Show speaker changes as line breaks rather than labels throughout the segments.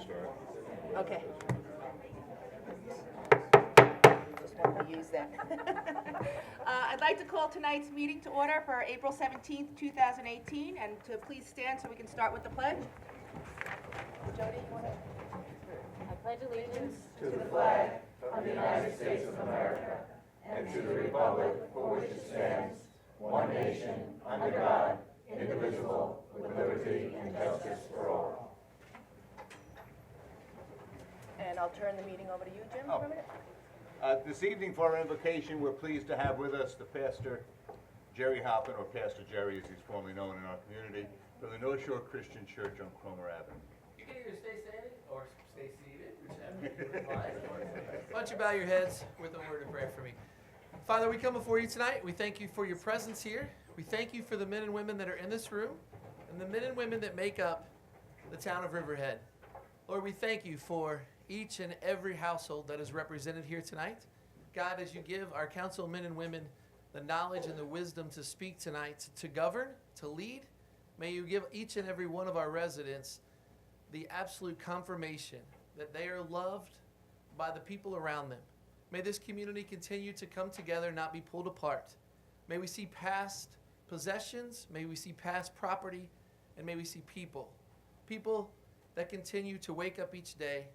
start.
Okay. Just wanted to use that. I'd like to call tonight's meeting to order for April 17th, 2018, and to please stand so we can start with the pledge. Jody, you want to?
I pledge allegiance
To the flag of the United States of America and to the republic for which it stands, one nation, under God, indivisible, with liberty and justice for all.
And I'll turn the meeting over to you, Jim, for a minute.
This evening for our invocation, we're pleased to have with us the pastor, Jerry Halpin, or Pastor Jerry as he's formerly known in our community, from the North Shore Christian Church on Cromer Avenue.
You can either stay standing or stay seated, whichever you like. Why don't you bow your heads with a word of prayer for me. Father, we come before you tonight. We thank you for your presence here. We thank you for the men and women that are in this room and the men and women that make up the town of Riverhead. Lord, we thank you for each and every household that is represented here tonight. God, as you give our council men and women the knowledge and the wisdom to speak tonight, to govern, to lead, may you give each and every one of our residents the absolute confirmation that they are loved by the people around them. May this community continue to come together, not be pulled apart. May we see past possessions, may we see past property, and may we see people. People that continue to wake up each day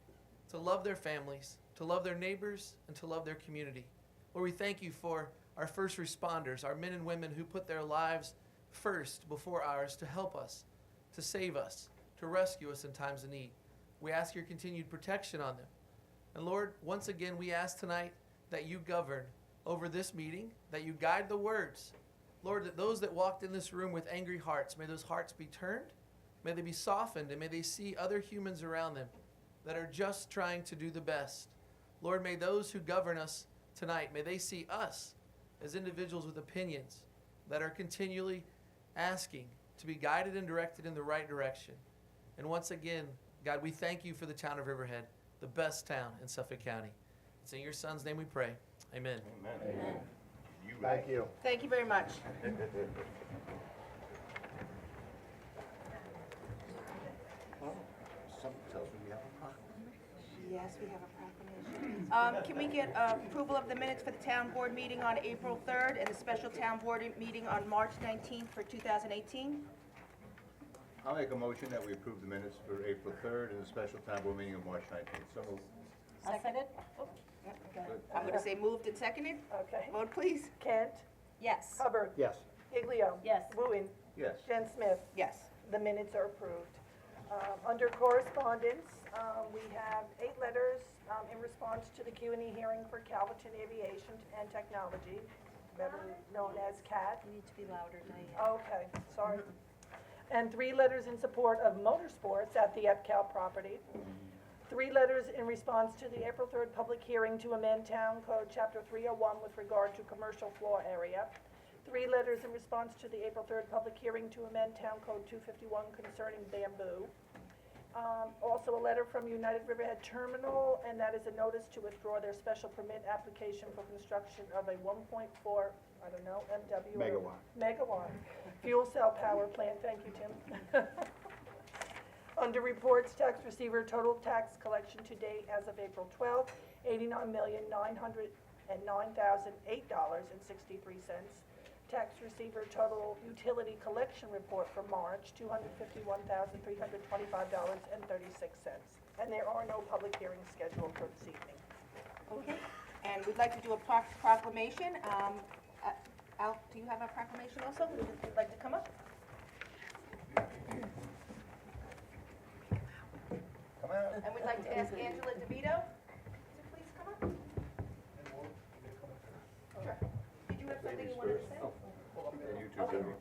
to love their families, to love their neighbors, and to love their community. Lord, we thank you for our first responders, our men and women who put their lives first before ours to help us, to save us, to rescue us in times of need. We ask your continued protection on them. And Lord, once again, we ask tonight that you govern over this meeting, that you guide the words. Lord, that those that walked in this room with angry hearts, may those hearts be turned, may they be softened, and may they see other humans around them that are just trying to do the best. Lord, may those who govern us tonight, may they see us as individuals with opinions that are continually asking to be guided and directed in the right direction. And once again, God, we thank you for the town of Riverhead, the best town in Suffolk County. It's in your son's name we pray. Amen.
Amen.
Thank you.
Thank you very much.
Something tells me we have a proclamation.
Yes, we have a proclamation. Can we get approval of the minutes for the town board meeting on April 3rd and the special town board meeting on March 19th for 2018?
I'll make a motion that we approve the minutes for April 3rd and the special town board meeting of March 19th. So moved.
Seconded?
I'm going to say moved and seconded.
Okay.
Vote, please.
Kent,
Yes.
Hubbard,
Yes.
Giglio.
Yes.
Wooten,
Yes.
Jen Smith.
Yes.
The minutes are approved. Under correspondence, we have 8 letters in response to the Q&E hearing for Calverton Aviation and Technology, better known as CAT.
You need to be louder, Diane.
Okay, sorry. And 3 letters in support of motorsports at the FCAL property. 3 letters in response to the April 3rd public hearing to amend Town Code Chapter 301 with regard to commercial floor area. 3 letters in response to the April 3rd public hearing to amend Town Code 251 concerning bamboo. Also a letter from United Riverhead Terminal, and that is a notice to withdraw their special permit application for construction of a 1.4, I don't know, MW. Megawatt fuel cell power plant. Thank you, Tim. Under reports, tax receiver, total tax collection to date as of April 12th, $89,909,008.63. Tax receiver, total utility collection report for March, $251,325.36. And there are no public hearings scheduled for this evening.
Okay. And we'd like to do a proclamation. Al, do you have a proclamation also? Would you like to come up?
Come out.
And we'd like to ask Angela DeVito to please come up. Sure. Did you have something you wanted to say?
And you too, Debbie.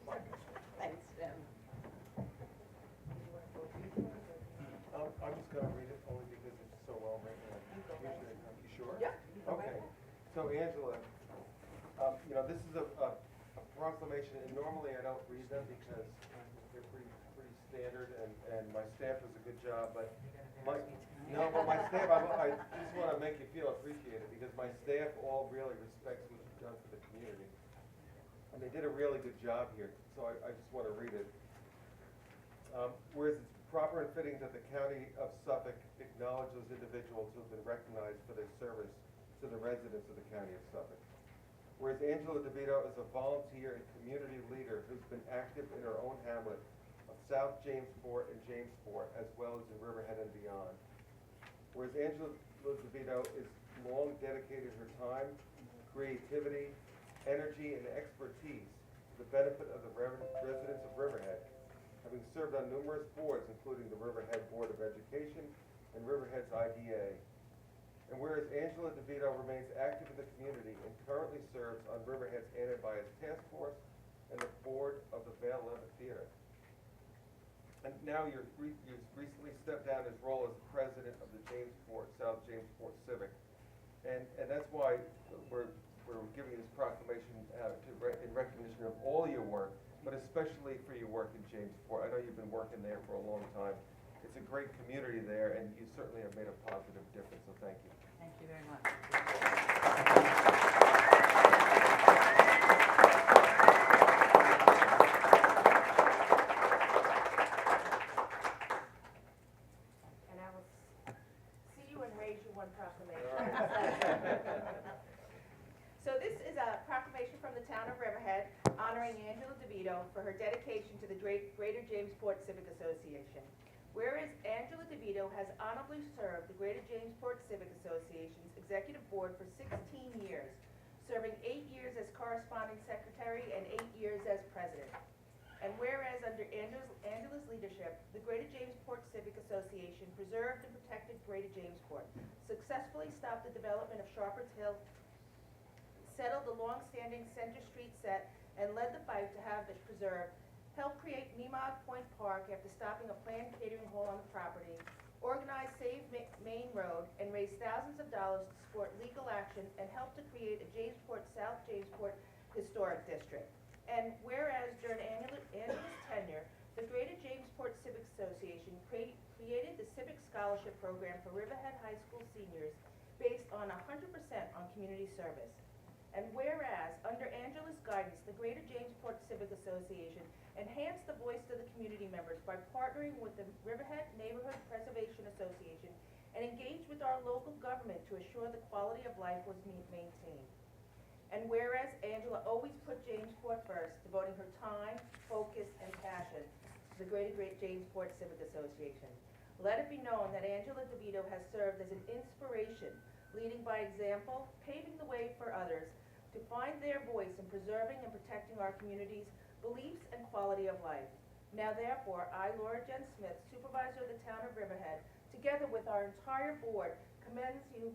Thanks.
I'm just gonna read it only because it's so well written. Usually, you sure?
Yeah.
Okay. So Angela, you know, this is a proclamation, and normally I don't read them because they're pretty standard, and my staff does a good job, but my staff, I just wanna make you feel appreciated, because my staff all really respects what you've done for the community. And they did a really good job here, so I just wanna read it. Whereas it's proper and fitting that the County of Suffolk acknowledge those individuals who have been recognized for their service to the residents of the County of Suffolk. Whereas Angela DeVito is a volunteer and community leader who's been active in her own hamlet of South Jamesport and Jamesport, as well as in Riverhead and beyond. Whereas Angela DeVito is long dedicated her time, creativity, energy, and expertise to the benefit of the residents of Riverhead, having served on numerous boards, including the Riverhead Board of Education and Riverhead's IDA. And whereas Angela DeVito remains active in the community and currently serves on Riverhead's Anti-Bias Task Force and the board of the Vale Levitt Theater. And now you've recently stepped down his role as president of the South Jamesport Civic. And that's why we're giving this proclamation in recognition of all your work, but especially for your work in Jamesport. I know you've been working there for a long time. It's a great community there, and you certainly have made a positive difference, so thank you.
Thank you very much.
And I will see you and raise you one proclamation. So this is a proclamation from the town of Riverhead honoring Angela DeVito for her dedication to the Greater Jamesport Civic Association. Whereas Angela DeVito has honorably served the Greater Jamesport Civic Association's executive board for 16 years, serving 8 years as corresponding secretary and 8 years as president. And whereas under Angela's leadership, the Greater Jamesport Civic Association preserved and protected Greater Jamesport, successfully stopped the development of Sharper's Hill, settled the long-standing Center Street set, and led the fight to have it preserved, helped create Nemog Point Park after stopping a planned catering hall on the property, organized Save Main Road, and raised thousands of dollars to support legal action, and helped to create a Jamesport, South Jamesport Historic District. And whereas during Angela's tenure, the Greater Jamesport Civic Association created the Civic Scholarship Program for Riverhead High School seniors based on 100% on community service. And whereas, under Angela's guidance, the Greater Jamesport Civic Association enhanced the voice of the community members by partnering with the Riverhead Neighborhood Preservation Association and engaged with our local government to assure the quality of life was maintained. And whereas Angela always put Jamesport first, devoting her time, focus, and passion to the Greater Jamesport Civic Association. Let it be known that Angela DeVito has served as an inspiration, leading by example, paving the way for others to find their voice in preserving and protecting our community's beliefs and quality of life. Now therefore, I, Laura Jen Smith, Supervisor of the Town of Riverhead, together with our entire board, commends you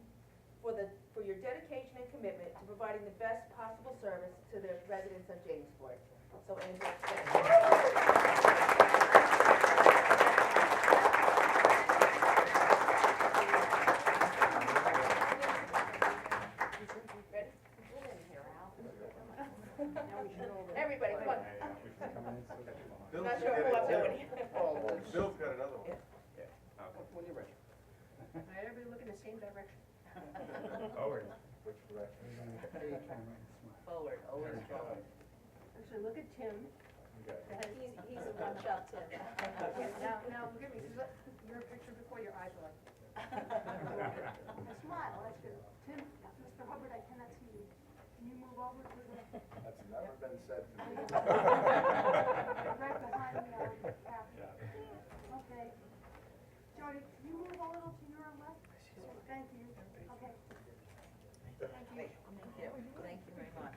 for your dedication and commitment to providing the best possible service to the residents of Jamesport. So Angela, thank you. Everybody, come on.
Bill's
Not sure
got
who
it
I'm
too.
doing.
Bill's got another one.
When you're ready.
Everybody look in the same direction.
Forward. Which direction?
Forward, always forward.
Actually, look at Tim.
Okay.
He's a one-shot tip.
Now, look at me, your picture before your eyes are like.
Smile, that's good. Tim, Mr. Hubbard, I cannot see you. Can you move over to the,
That's never been said to me.
right behind me on the cap? Okay. Jody, can you move a little to your left? Thank you. Okay. Thank you.
Thank you very much.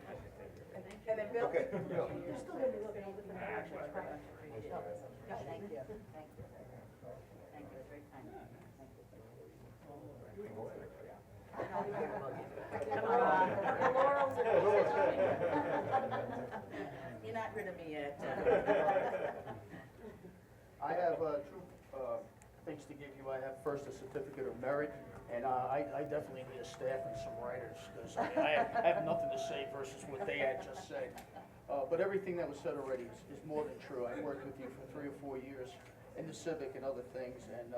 And then Bill.
Okay, Bill.
You're still gonna be looking over the direction.
Thank you, thank you. Thank you, it's very kind. Thank you. Come on.
The laurels
You're not rid of me yet.
I have two things to give you. I have first a certificate of merit, and I definitely need a staff and some writers, because I have nothing to say versus what they had just said. But everything that was said already is more than true. I worked with you for 3 or 4 years in the civic and other things, and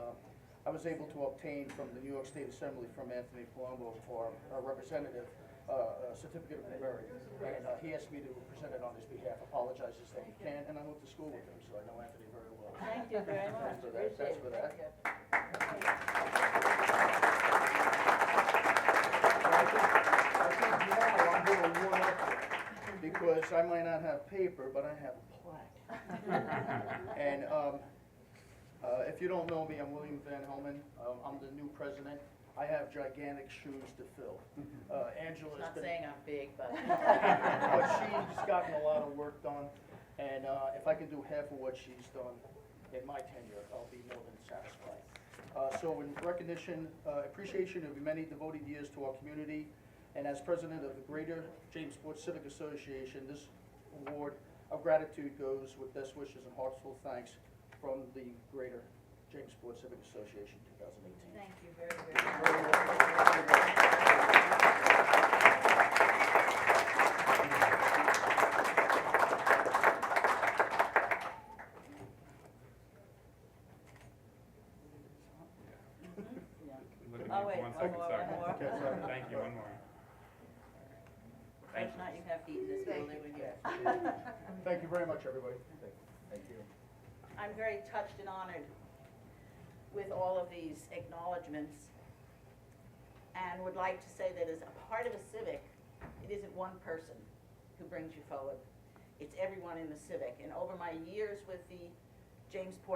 I was able to obtain from the New York State Assembly, from Anthony Palumbo, for a representative, a certificate of merit. And he asked me to present it on his behalf, apologizes that he can't, and I went to school with him, so I know Anthony very well.
Thank you very much.
That's for that.
Appreciate it. Thank you.
I think now I'm gonna warm up because I might not have paper, but I have a plaque. And if you don't know me, I'm William Van Helman. I'm the new president. I have gigantic shoes to fill. Angela's
Not
been,
saying I'm big, but.
but she's gotten a lot of work done. And if I can do half of what she's done in my tenure, I'll be more than satisfied. So in recognition, appreciation of your many devoted years to our community, and as president of the Greater Jamesport Civic Association, this award of gratitude goes with best wishes and heartfelt thanks from the Greater Jamesport Civic Association 2018.
Thank you very, very much.
Look at
Oh,
me
wait,
for 1
one
second,
more,
sorry.
one more.
Okay, sorry.
Thank you, one more.
First night you have to eat in this building with you.
Thank you very much, everybody.
Thank you.
I'm very touched and honored with all of these acknowledgements, and would like to say that as a part of a civic, it isn't one person who brings you forward. It's everyone in the civic. And over my years with the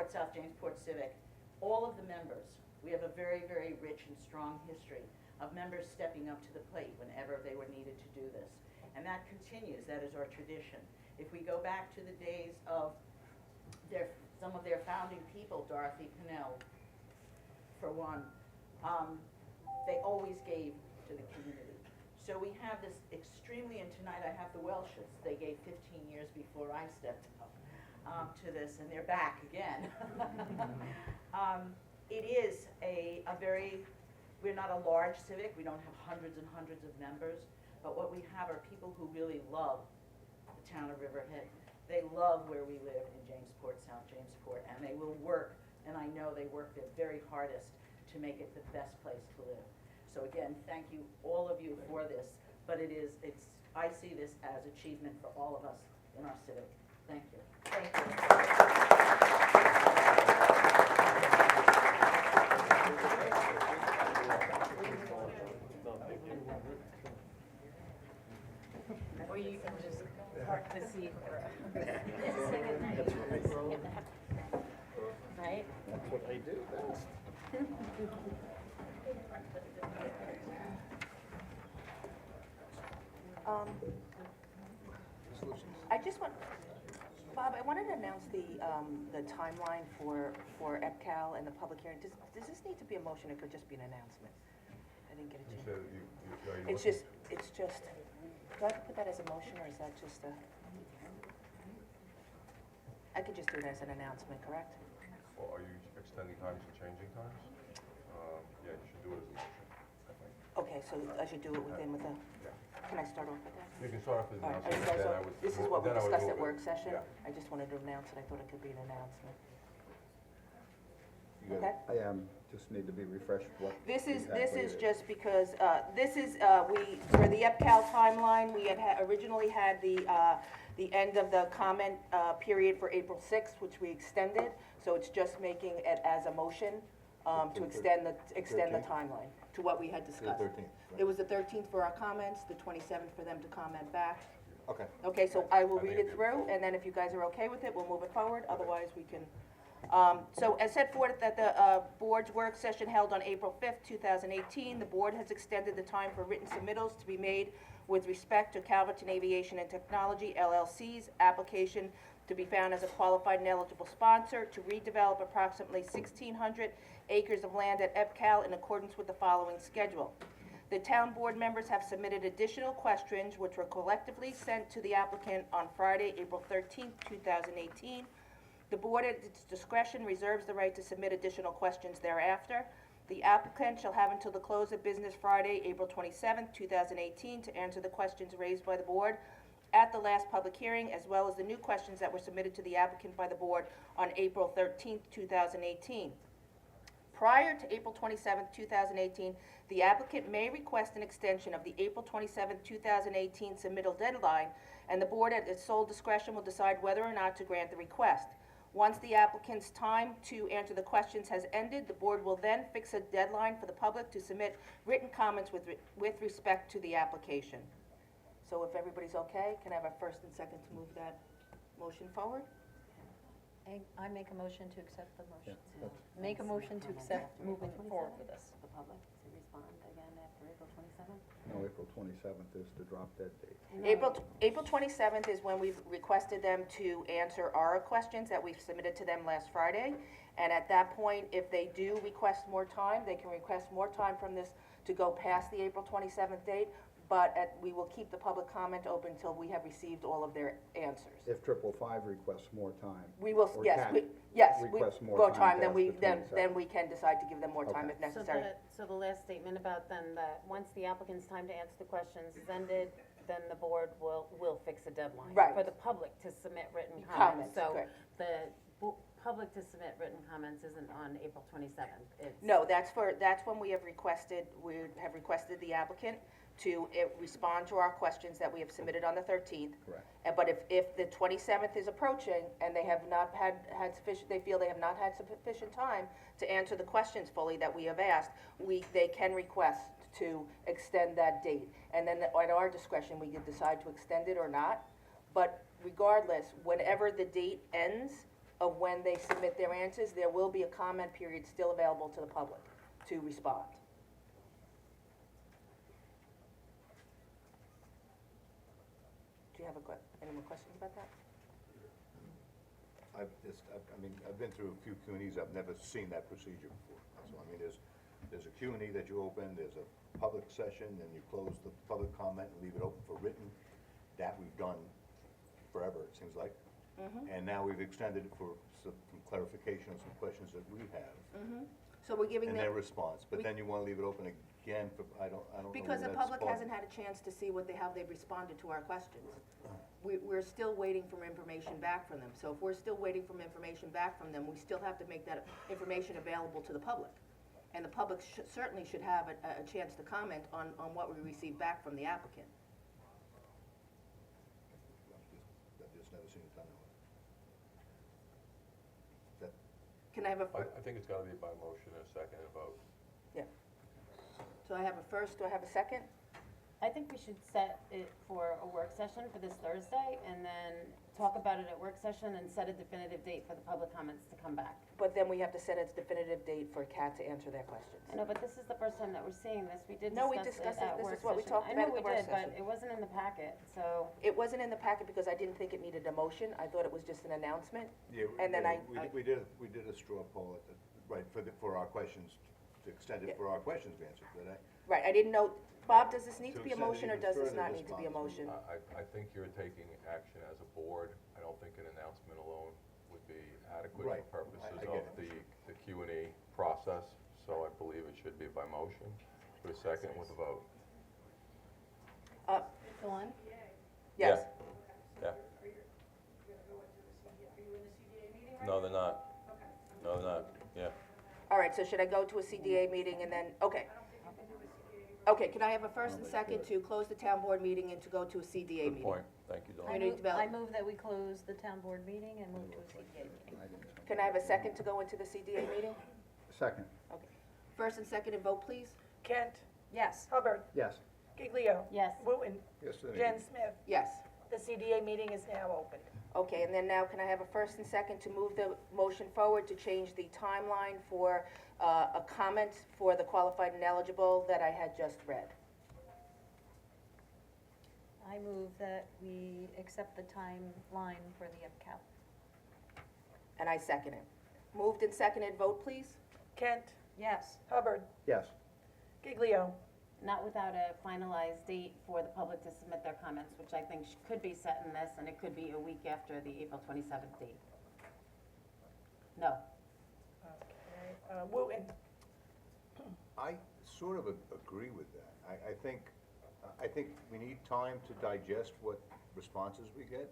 South Jamesport Civic, all of the members, we have a very, very rich and strong history of members stepping up to the plate whenever they were needed to do this. And that continues, that is our tradition. If we go back to the days of some of their founding people, Dorothy Pennell, for one, they always gave to the community. So we have this extremely, and tonight I have the Welshes, they gave 15 years before I stepped up to this, and they're back again. It is a very, we're not a large civic, we don't have hundreds and hundreds of members, but what we have are people who really love the town of Riverhead. They love where we live in Jamesport, South Jamesport, and they will work, and I know they work their very hardest to make it the best place to live. So again, thank you, all of you, for this, but I see this as achievement for all of us in our civic. Thank you. Thank you.
Or you can just park the seat for right?
That's what they do best.
I just want, Bob, I wanted to announce the timeline for EPCAL and the public hearing. Does this need to be a motion, or could just be an announcement? I didn't get a chance. It's just, do I have to put that as a motion, or is that just a? I could just do it as an announcement, correct?
Well, are you extending times and changing times? Yeah, you should do it as a motion, I think.
Okay, so I should do it within with a, can I start off with that?
You can start off with
All
an
right,
announcement, then I
so
would.
this is what we
then I would
discussed at
move
work
it.
session.
Yeah.
I just wanted to announce it. I thought it could be an announcement.
You got
Okay?
it.
I just need to be refreshed what.
This is
exactly it
just because, for the EPCAL timeline, we had originally had the end of the comment period for April 6th, which we extended. So it's just making it as a motion to extend the
13th?
timeline to what we had discussed.
13th,
It was the 13th for our comments, the 27th for them to comment back.
Okay.
Okay, so I will
I think
read it
it'd be
through, and then if you guys are okay with it, we'll move it forward, otherwise we can. So as set forth at the board's work session held on April 5th, 2018, the board has extended the time for written submittals to be made with respect to Calverton Aviation and Technology LLC's application to be found as a qualified and eligible sponsor to redevelop approximately 1,600 acres of land at EPCAL in accordance with the following schedule. The town board members have submitted additional questions which were collectively sent to the applicant on Friday, April 13th, 2018. The board at its discretion reserves the right to submit additional questions thereafter. The applicant shall have until the close of business Friday, April 27th, 2018 to answer the questions raised by the board at the last public hearing, as well as the new questions that were submitted to the applicant by the board on April 13th, 2018. Prior to April 27th, 2018, the applicant may request an extension of the April 27th, 2018 submittal deadline, and the board at its sole discretion will decide whether or not to grant the request. Once the applicant's time to answer the questions has ended, the board will then fix a deadline for the public to submit written comments with respect to the application. So if everybody's okay, can I have a first and second to move that motion forward?
I make a motion to accept the motion. Make a motion to accept moving forward with this.
The public to respond again after April 27th?
No, April 27th is the drop dead date.
April 27th is when we've requested them to answer our questions that we've submitted to them last Friday. And at that point, if they do request more time, they can request more time from this to go past the April 27th date, but we will keep the public comment open until we have received all of their answers.
If 555 requests more time.
We will,
or
yes,
can
we
request more
time, then
past
we,
the
then
27th.
we can decide to give them more time
Okay.
if necessary.
So the last statement about then that once the applicant's time to answer the questions is ended, then the board will fix a deadline.
Right.
For the public to submit written
Comments,
comments. So
correct.
the public to submit written comments isn't on April 27th. It's
No, that's when we have requested the applicant to respond to our questions that we have submitted on the 13th.
Correct.
But if the 27th is approaching and they have not had sufficient, they feel they have not had sufficient time to answer the questions fully that we have asked, they can request to extend that date. And then at our discretion, we can decide to extend it or not. But regardless, whenever the date ends of when they submit their answers, there will be a comment period still available to the public to respond. Do you have any more questions about that?
I've been through a few Q&Es, I've never seen that procedure before. So, I mean, there's a Q&E that you open, there's a public session, then you close the public comment and leave it open for written. That we've done forever, it seems like. And now we've extended it for some clarification on some questions that we have.
So we're giving
And
them.
their response, but then you wanna leave it open again for, I don't know when
Because the
that's
public
supposed-
hasn't had a chance to see how they've responded to our questions. We're still waiting for information back from them. So if we're still waiting for information back from them, we still have to make that information available to the public. And the public certainly should have a chance to comment on what we receive back from the applicant.
I've just never seen it done that way.
Can I have
I think it's gotta be by motion and a second and vote.
So I have a first, do I have a second?
I think we should set it for a work session for this Thursday and then talk about it at work session and set a definitive date for the public comments to come back.
But then we have to set a definitive date for Kat to answer their questions.
I know, but this is the first time that we're seeing this. We did
No, we
discuss
discussed
it
it.
at
This
work
is what we
session.
talked about at the work
I know we did,
session.
but it wasn't in the packet, so.
It wasn't in the packet because I didn't think it needed a motion. I thought it was just an announcement.
Yeah,
And then
we did a straw poll at the, right, for our questions, to extend it for our questions answered, did I?
Right, I didn't know, Bob, does this need to
To
be a
extend it
motion or
even
does this
further
not
this
need to be a
month.
motion?
I think you're taking action as a board. I don't think an announcement alone would be adequate
Right.
for purposes
I get
of the Q&A process. So I believe it should be by motion, with a second with a vote.
Dawn?
Yes.
Yeah. No, they're not. No, they're not, yeah.
All right, so should I go to a CDA meeting and then, okay. Okay, can I have a first and second to close the town board meeting and to go to a CDA meeting?
Good point. Thank you, Dawn.
Community
I
development.
move that we close the town board meeting and move to a CDA meeting.
Can I have a second to go into the CDA meeting?
Second.
Okay. First and second and vote, please?
Kent,
Yes.
Hubbard,
Yes.
Giglio,
Yes.
Wooten,
Yes, to the
Jen
meeting.
Smith.
Yes.
The CDA meeting is now open.
Okay, and then now can I have a first and second to move the motion forward to change the timeline for a comment for the qualified and eligible that I had just read?
I move that we accept the timeline for the EPCAP.
And I second it. Moved and seconded, vote please?
Kent,
Yes.
Hubbard,
Yes.
Giglio,
Not without a finalized date for the public to submit their comments, which I think could be set in this, and it could be a week after the April 27th date. No.
okay, Wooten,
I sort of agree with that. I think we need time to digest what responses we get,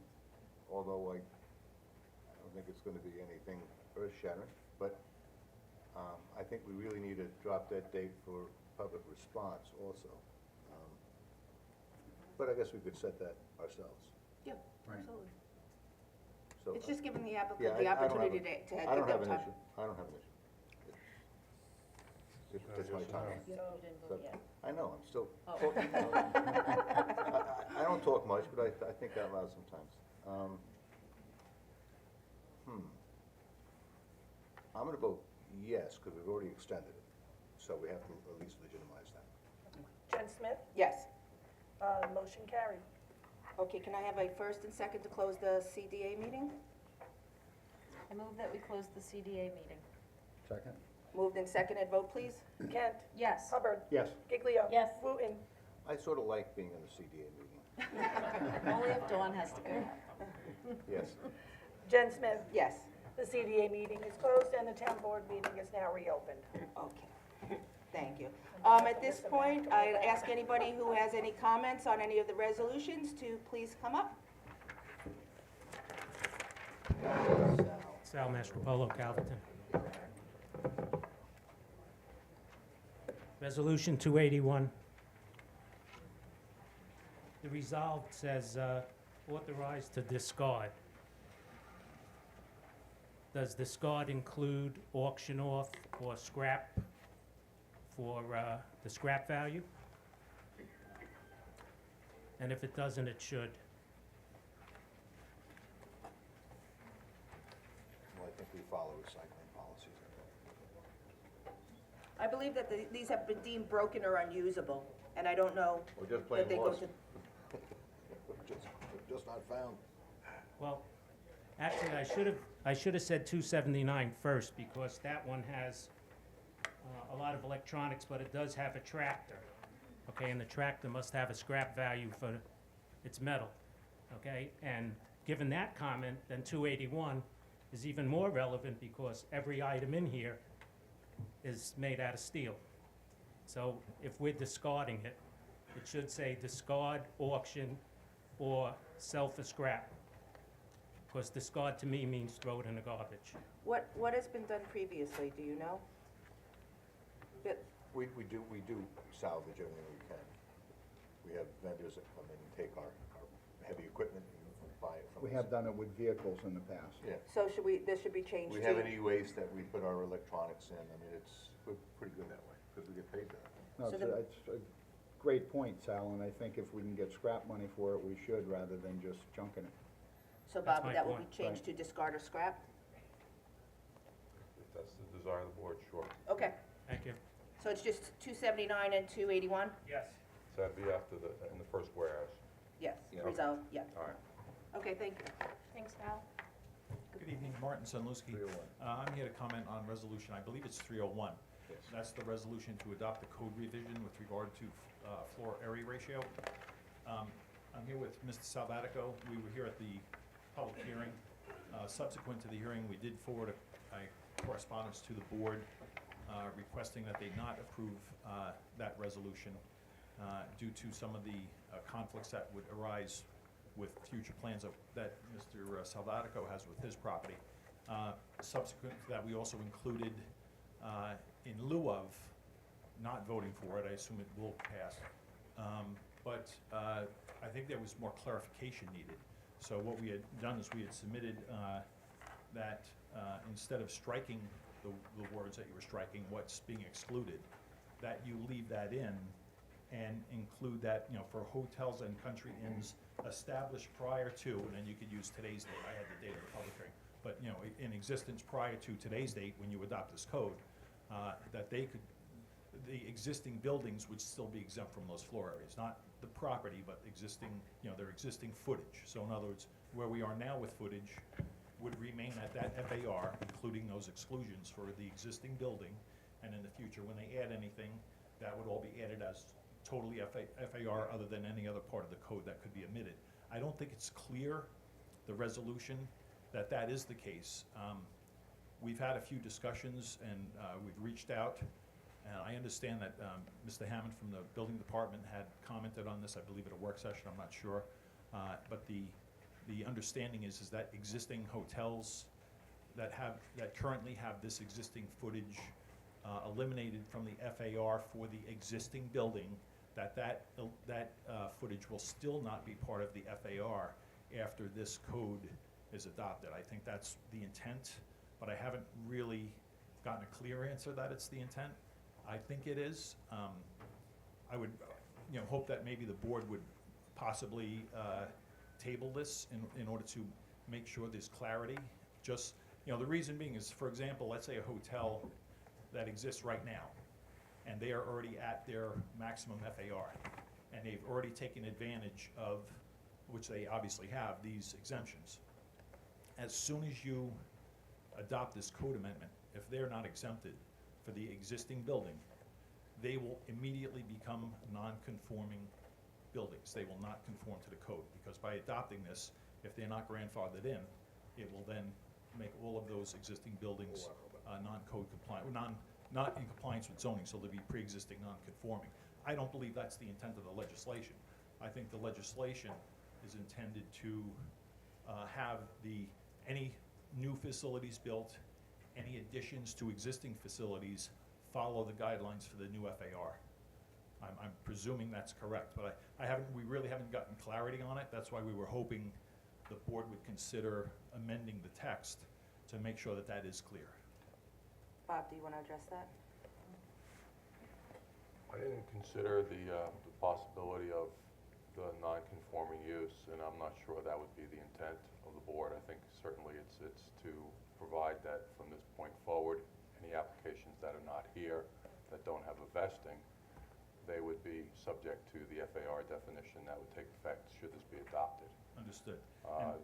although I don't think it's gonna be anything earth-shattering, but I think we really need to drop that date for public response also. But I guess we could set that ourselves.
Yeah,
Right.
absolutely.
so.
It's just giving the
Yeah,
applicant the
I don't have
opportunity
a-
to
I
give
don't have
them
an
time.
issue, I don't have an issue. It's my time.
You didn't vote yet.
I know, I'm still
Oh.
talking. I don't talk much, but I think out loud sometimes. I'm gonna vote yes, because we've already extended it, so we have to at least legitimize that.
Jen Smith,
Yes.
motion carried.
Okay, can I have a first and second to close the CDA meeting?
I move that we close the CDA meeting.
Second?
Moved and seconded, vote please.
Kent,
Yes.
Hubbard,
Yes.
Giglio.
Yes.
Wooten,
I sort of like being in the CDA meeting.
Only if Dawn has to go.
Yes.
Jen Smith.
Yes.
The CDA meeting is closed and the town board meeting is now reopened.
Okay, thank you. At this point, I'd ask anybody who has any comments on any of the resolutions to please come up.
Sal Mastropolo, Calverton. Resolution 281. The resolved says authorized to discard. Does discard include auction off or scrap for the scrap value? And if it doesn't, it should.
Well, I think we follow recycling policies.
I believe that these have been deemed broken or unusable, and I don't know
We're just
that
plain
they go
lost.
to.
Just not found.
Well, actually, I should have said 279 first, because that one has a lot of electronics, but it does have a tractor, okay? And the tractor must have a scrap value for its metal, okay? And given that comment, then 281 is even more relevant, because every item in here is made out of steel. So if we're discarding it, it should say discard, auction, or sell for scrap. Because discard to me means throw it in the garbage.
What has been done previously, do you know?
We do salvage everything we can. We have vendors that come in and take our heavy equipment and buy it from us.
We have done it with vehicles in the past.
Yeah.
So this should be changed to?
We have an e-waste that we put our electronics in. I mean, we're pretty good that way, because we get paid that.
No,
So
it's a great point, Sal, and I think if we can get scrap money for it, we should, rather than just junking it.
So
That's
Bob,
my
that will be
point.
changed to discard or scrap?
If that's the desire of the board, sure.
Okay,
Thank you.
so it's just 279 and 281?
Yes.
So that'd be after in the first whereas.
Yes,
Yeah.
resolved, yeah.
All right.
Okay, thank you.
Thanks, Val.
Good evening, Martin Sunluski.
301.
I'm here to comment on resolution, I believe it's 301.
Yes.
That's the resolution to adopt the code revision with regard to floor area ratio. I'm here with Mr. Salvatico. We were here at the public hearing. Subsequent to the hearing, we did forward a correspondence to the board requesting that they not approve that resolution due to some of the conflicts that would arise with future plans that Mr. Salvatico has with his property. Subsequent to that, we also included, in lieu of not voting for it, I assume it will pass, but I think there was more clarification needed. So what we had done is we had submitted that instead of striking the words that you were striking, what's being excluded, that you leave that in and include that, for hotels and country inns established prior to, and then you could use today's date, I had the date of the public hearing, but, in existence prior to today's date, when you adopt this code, that the existing buildings would still be exempt from those floor areas, not the property, but existing, their existing footage. So in other words, where we are now with footage would remain at that FAR, including those exclusions for the existing building, and in the future, when they add anything, that would all be added as totally FAR other than any other part of the code that could be omitted. I don't think it's clear, the resolution, that is the case. We've had a few discussions and we've reached out, and I understand that Mr. Hammond from the building department had commented on this, I believe at a work session, I'm not sure. But the understanding is that existing hotels that currently have this existing footage eliminated from the FAR for the existing building, that footage will still not be part of the FAR after this code is adopted. I think that's the intent, but I haven't really gotten a clear answer that it's the intent. I think it is. I would, hope that maybe the board would possibly table this in order to make sure there's clarity. Just, the reason being is, for example, let's say a hotel that exists right now, and they are already at their maximum FAR, and they've already taken advantage of, which they obviously have, these exemptions. As soon as you adopt this code amendment, if they're not exempted for the existing building, they will immediately become non-conforming buildings. They will not conform to the code, because by adopting this, if they're not grandfathered in, it will then make all of those existing buildings non-code compliant, or not in compliance with zoning, so they'll be pre-existing non-conforming. I don't believe that's the intent of the legislation. I think the legislation is intended to have any new facilities built, any additions to existing facilities follow the guidelines for the new FAR. I'm presuming that's correct, but we really haven't gotten clarity on it. That's why we were hoping the board would consider amending the text to make sure that that is clear.
Bob, do you want to address that?
I didn't consider the possibility of the non-conforming use, and I'm not sure that would be the intent of the board. I think certainly it's to provide that from this point forward, any applications that are not here, that don't have a vesting, they would be subject to the FAR definition that would take effect should this be adopted.
Understood.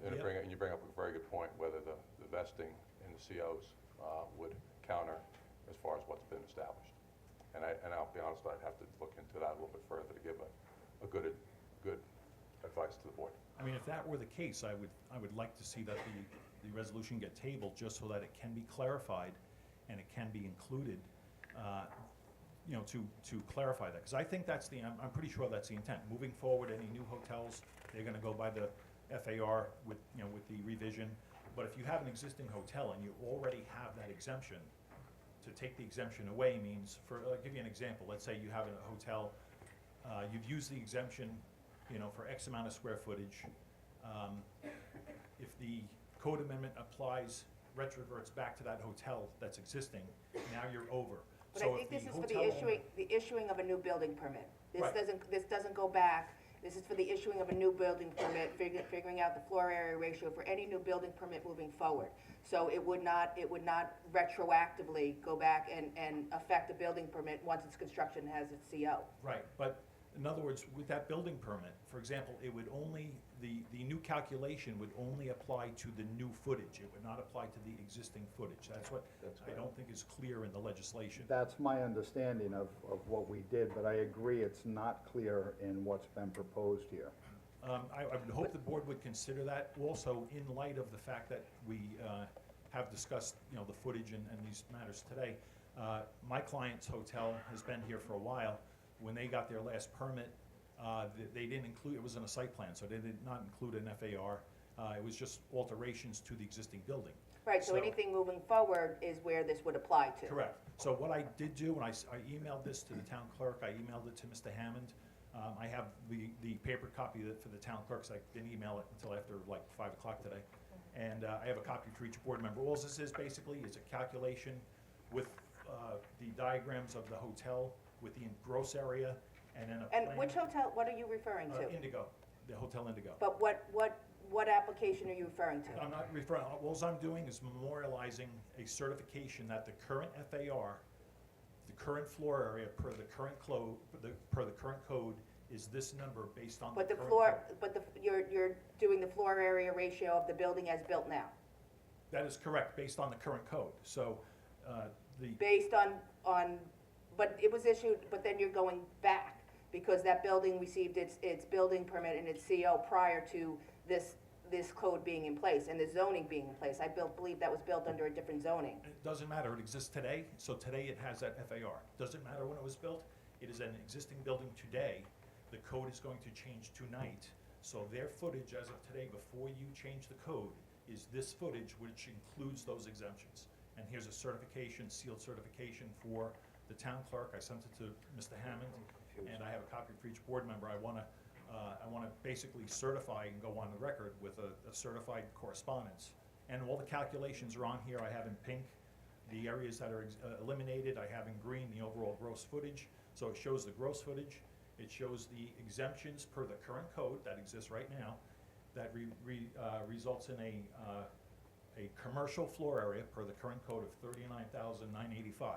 And you bring up a very good point, whether the vesting in the COs would counter as far as what's been established. And I'll be honest, I'd have to look into that a little bit further to give a good advice to the board.
I mean, if that were the case, I would like to see that the resolution get tabled just so that it can be clarified and it can be included, to clarify that. Because I think that's I'm pretty sure that's the intent. Moving forward, any new hotels, they're gonna go by the FAR with the revision. But if you have an existing hotel and you already have that exemption, to take the exemption away means, I'll give you an example. Let's say you have a hotel, you've used the exemption, for X amount of square footage. If the code amendment applies, retroverts back to that hotel that's existing, now you're over.
But
So
I think
if
this is
the
for
hotel
the issuing of a new building permit. This
Right.
doesn't go back. This is for the issuing of a new building permit, figuring out the floor area ratio for any new building permit moving forward. So it would not retroactively go back and affect a building permit once its construction has its CO.
Right, but in other words, with that building permit, for example, it would only, the new calculation would only apply to the new footage. It would not apply to the existing footage. That's what I don't think is clear in the legislation.
That's my understanding of what we did, but I agree it's not clear in what's been proposed here.
I would hope the board would consider that also in light of the fact that we have discussed, the footage and these matters today. My client's hotel has been here for a while. When they got their last permit, they didn't include, it was in a site plan, so they did not include an FAR. It was just alterations to the existing building.
Right, so anything moving forward is where this would apply to.
Correct. So what I did do, when I emailed this to the town clerk, I emailed it to Mr. Hammond. I have the paper copy for the town clerk, 'cause I didn't email it until after like 5 o'clock today. And I have a copy for each board member. All this is basically is a calculation with the diagrams of the hotel, with the gross area, and then a plan.
And which hotel, what are you referring to?
Indigo, the Hotel Indigo.
But what application are you referring to?
I'm not referring, all I'm doing is memorializing a certification that the current FAR, the current floor area per the current code is this number based on the
But the
current
floor,
code.
but you're doing the floor area ratio of the building as built now?
That is correct, based on the current code. So,
Based on, but it was issued, but then you're going back, because that building received its building permit and its CO prior to this code being in place and the zoning being in place. I believe that was built under a different zoning.
it doesn't matter, it exists today, so today it has that FAR. Doesn't matter when it was built, it is an existing building today. The code is going to change tonight, so their footage as of today, before you change the code, is this footage, which includes those exemptions. And here's a certification, sealed certification for the town clerk. I sent it to Mr. Hammond, and I have a copy for each board member. I wanna I want to basically certify and go on the record with a certified correspondence. And all the calculations are on here. I have in pink the areas that are eliminated. I have in green the overall gross footage. So it shows the gross footage. It shows the exemptions per the current code that exists right now that results in a commercial floor area per the current code of 39,985.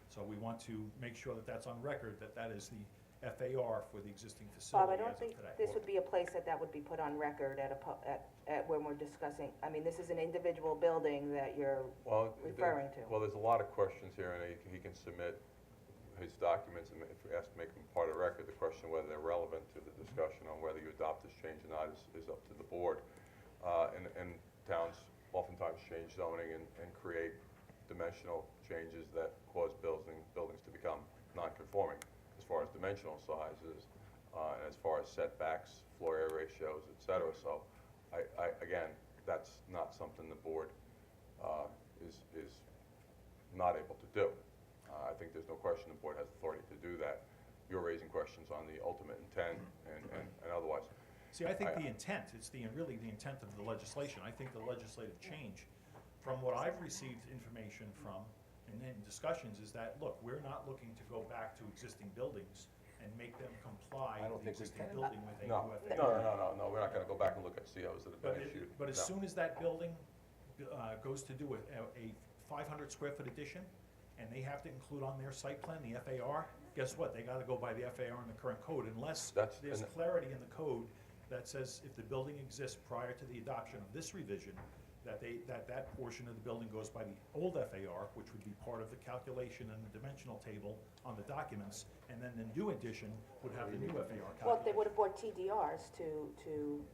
So we want to make sure that that's on record, that that is the FAR for the existing
Bob,
facility
I don't
as of
think
today.
this would be a place that would be put on record at when we're discussing, I mean, this is an individual building that you're
Well,
referring to.
Well, there's a lot of questions here, and he can submit his documents, and if we ask to make them part of the record, the question whether they're relevant to the discussion on whether you adopt this change or not is up to the board. And towns oftentimes change zoning and create dimensional changes that cause buildings to become non-conforming as far as dimensional sizes, and as far as setbacks, floor area ratios, et cetera. So again, that's not something the board is not able to do. I think there's no question the board has authority to do that. You're raising questions on the ultimate intent and otherwise.
See, I think the intent, it's really the intent of the legislation. I think the legislative change, from what I've received information from and in discussions, is that, look, we're not looking to go back to existing buildings and make them comply
I don't
with the
think we
existing
can.
building with a
No,
new FAR.
no, we're not gonna go back and look at COs that have been issued.
But as
No.
soon as that building goes to do a 500 square foot addition, and they have to include on their site plan the FAR, guess what? They gotta go by the FAR in the current code, unless there's
and-
clarity in the code that says if the building exists prior to the adoption of this revision, that portion of the building goes by the old FAR, which would be part of the calculation and the dimensional table on the documents, and then the new addition would have the new FAR calculation.
Well, they would have bought TDRs to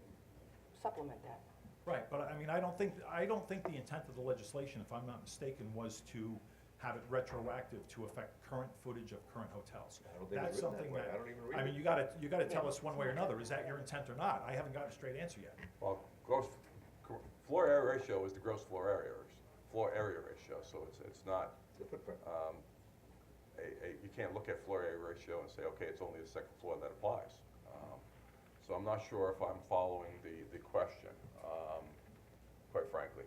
supplement that.
Right, but I mean, I don't think the intent of the legislation, if I'm not mistaken, was to have it retroactive to affect current footage of current hotels.
I don't think
That's
it's written that
something
way.
that,
I don't even read
I
it.
mean, you gotta tell us one way or another, is that your intent or not? I haven't gotten a straight answer yet.
Well, floor area ratio is the gross floor area ratio, so it's not, you can't look at floor area ratio and say, okay, it's only the second floor that applies. So I'm not sure if I'm following the question, quite frankly.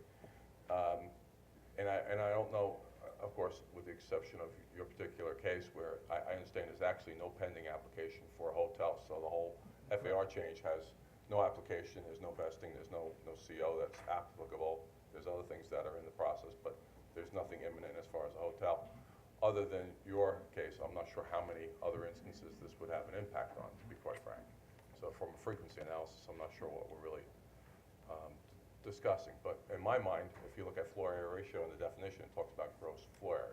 And I don't know, of course, with the exception of your particular case where I understand there's actually no pending application for a hotel, so the whole FAR change has no application, there's no vesting, there's no CO that's applicable. There's other things that are in the process, but there's nothing imminent as far as a hotel. Other than your case, I'm not sure how many other instances this would have an impact on, to be quite frank. So from a frequency analysis, I'm not sure what we're really discussing. But in my mind, if you look at floor area ratio in the definition, it talks about gross floor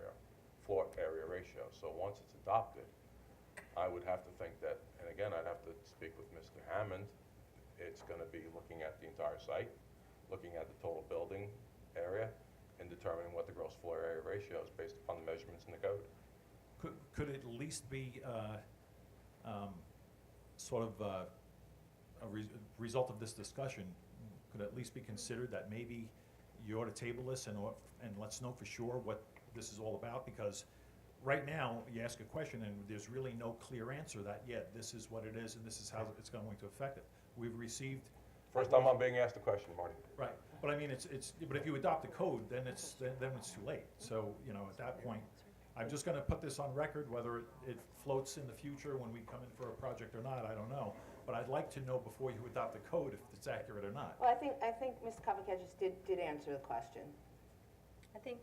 area ratio. So once it's adopted, I would have to think that, and again, I'd have to speak with Mr. Hammond, it's gonna be looking at the entire site, looking at the total building area, and determining what the gross floor area ratio is based upon the measurements in the code.
Could it at least be sort of a result of this discussion, could at least be considered that maybe you ought to table this and let's know for sure what this is all about? Because right now, you ask a question and there's really no clear answer that, yeah, this is what it is and this is how it's going to affect it. We've received.
First time I'm being asked a question, Marty.
Right, but I mean, but if you adopt the code, then it's too late. So, you know, at that point, I'm just gonna put this on record, whether it floats in the future when we come in for a project or not, I don't know. But I'd like to know before you adopt the code if it's accurate or not.
Well, I think Mr. Kavakakis did answer the question.
I think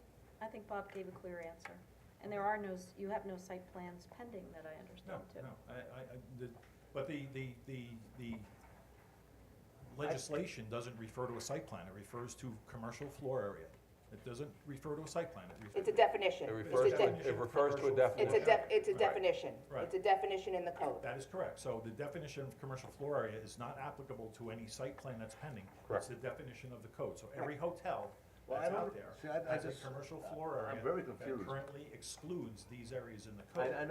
Bob gave a clear answer. And you have no site plans pending that I understand too.
No, but the legislation doesn't refer to a site plan, it refers to commercial floor area. It doesn't refer to a site plan.
It's a definition.
It refers to a definition.
It's a definition.
Right.
It's a definition in the code.
That is correct. So the definition of commercial floor area is not applicable to any site plan that's pending.
Correct.
It's the definition of the code. So every hotel
Well,
that's
I don't-
out there
see, I
has a
just-
commercial floor area
I'm very
that
confused.
currently excludes these areas in the code.
I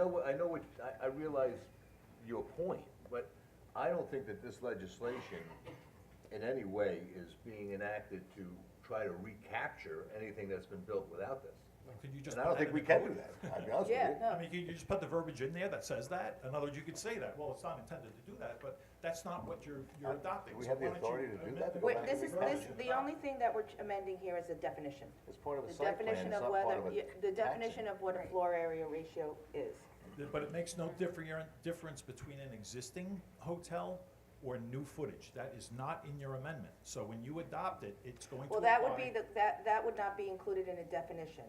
realize your point, but I don't think that this legislation in any way is being enacted to try to recapture anything that's been built without this.
Could you just
And I
put
don't
that
think
in
we
the
can
code?
do that, I'll be honest with
Yeah,
you.
no.
I mean, can you just put the verbiage in there that says that? In other words, you could say that, well, it's not intended to do that, but that's not what you're adopting.
Do we
So
have the
why don't you
authority to do
amend
that?
the
Go
Wait,
back
this
and
is,
read
this,
it.
the only thing that we're amending here is the definition.
It's part of
The
the site plan,
definition
it's
of
not
whether,
part of a
the
taxing.
definition of what a floor area ratio is.
But it makes no difference between an existing hotel or new footage. That is not in your amendment. So when you adopt it, it's going to
Well,
apply.
that would be, that would not be included in a definition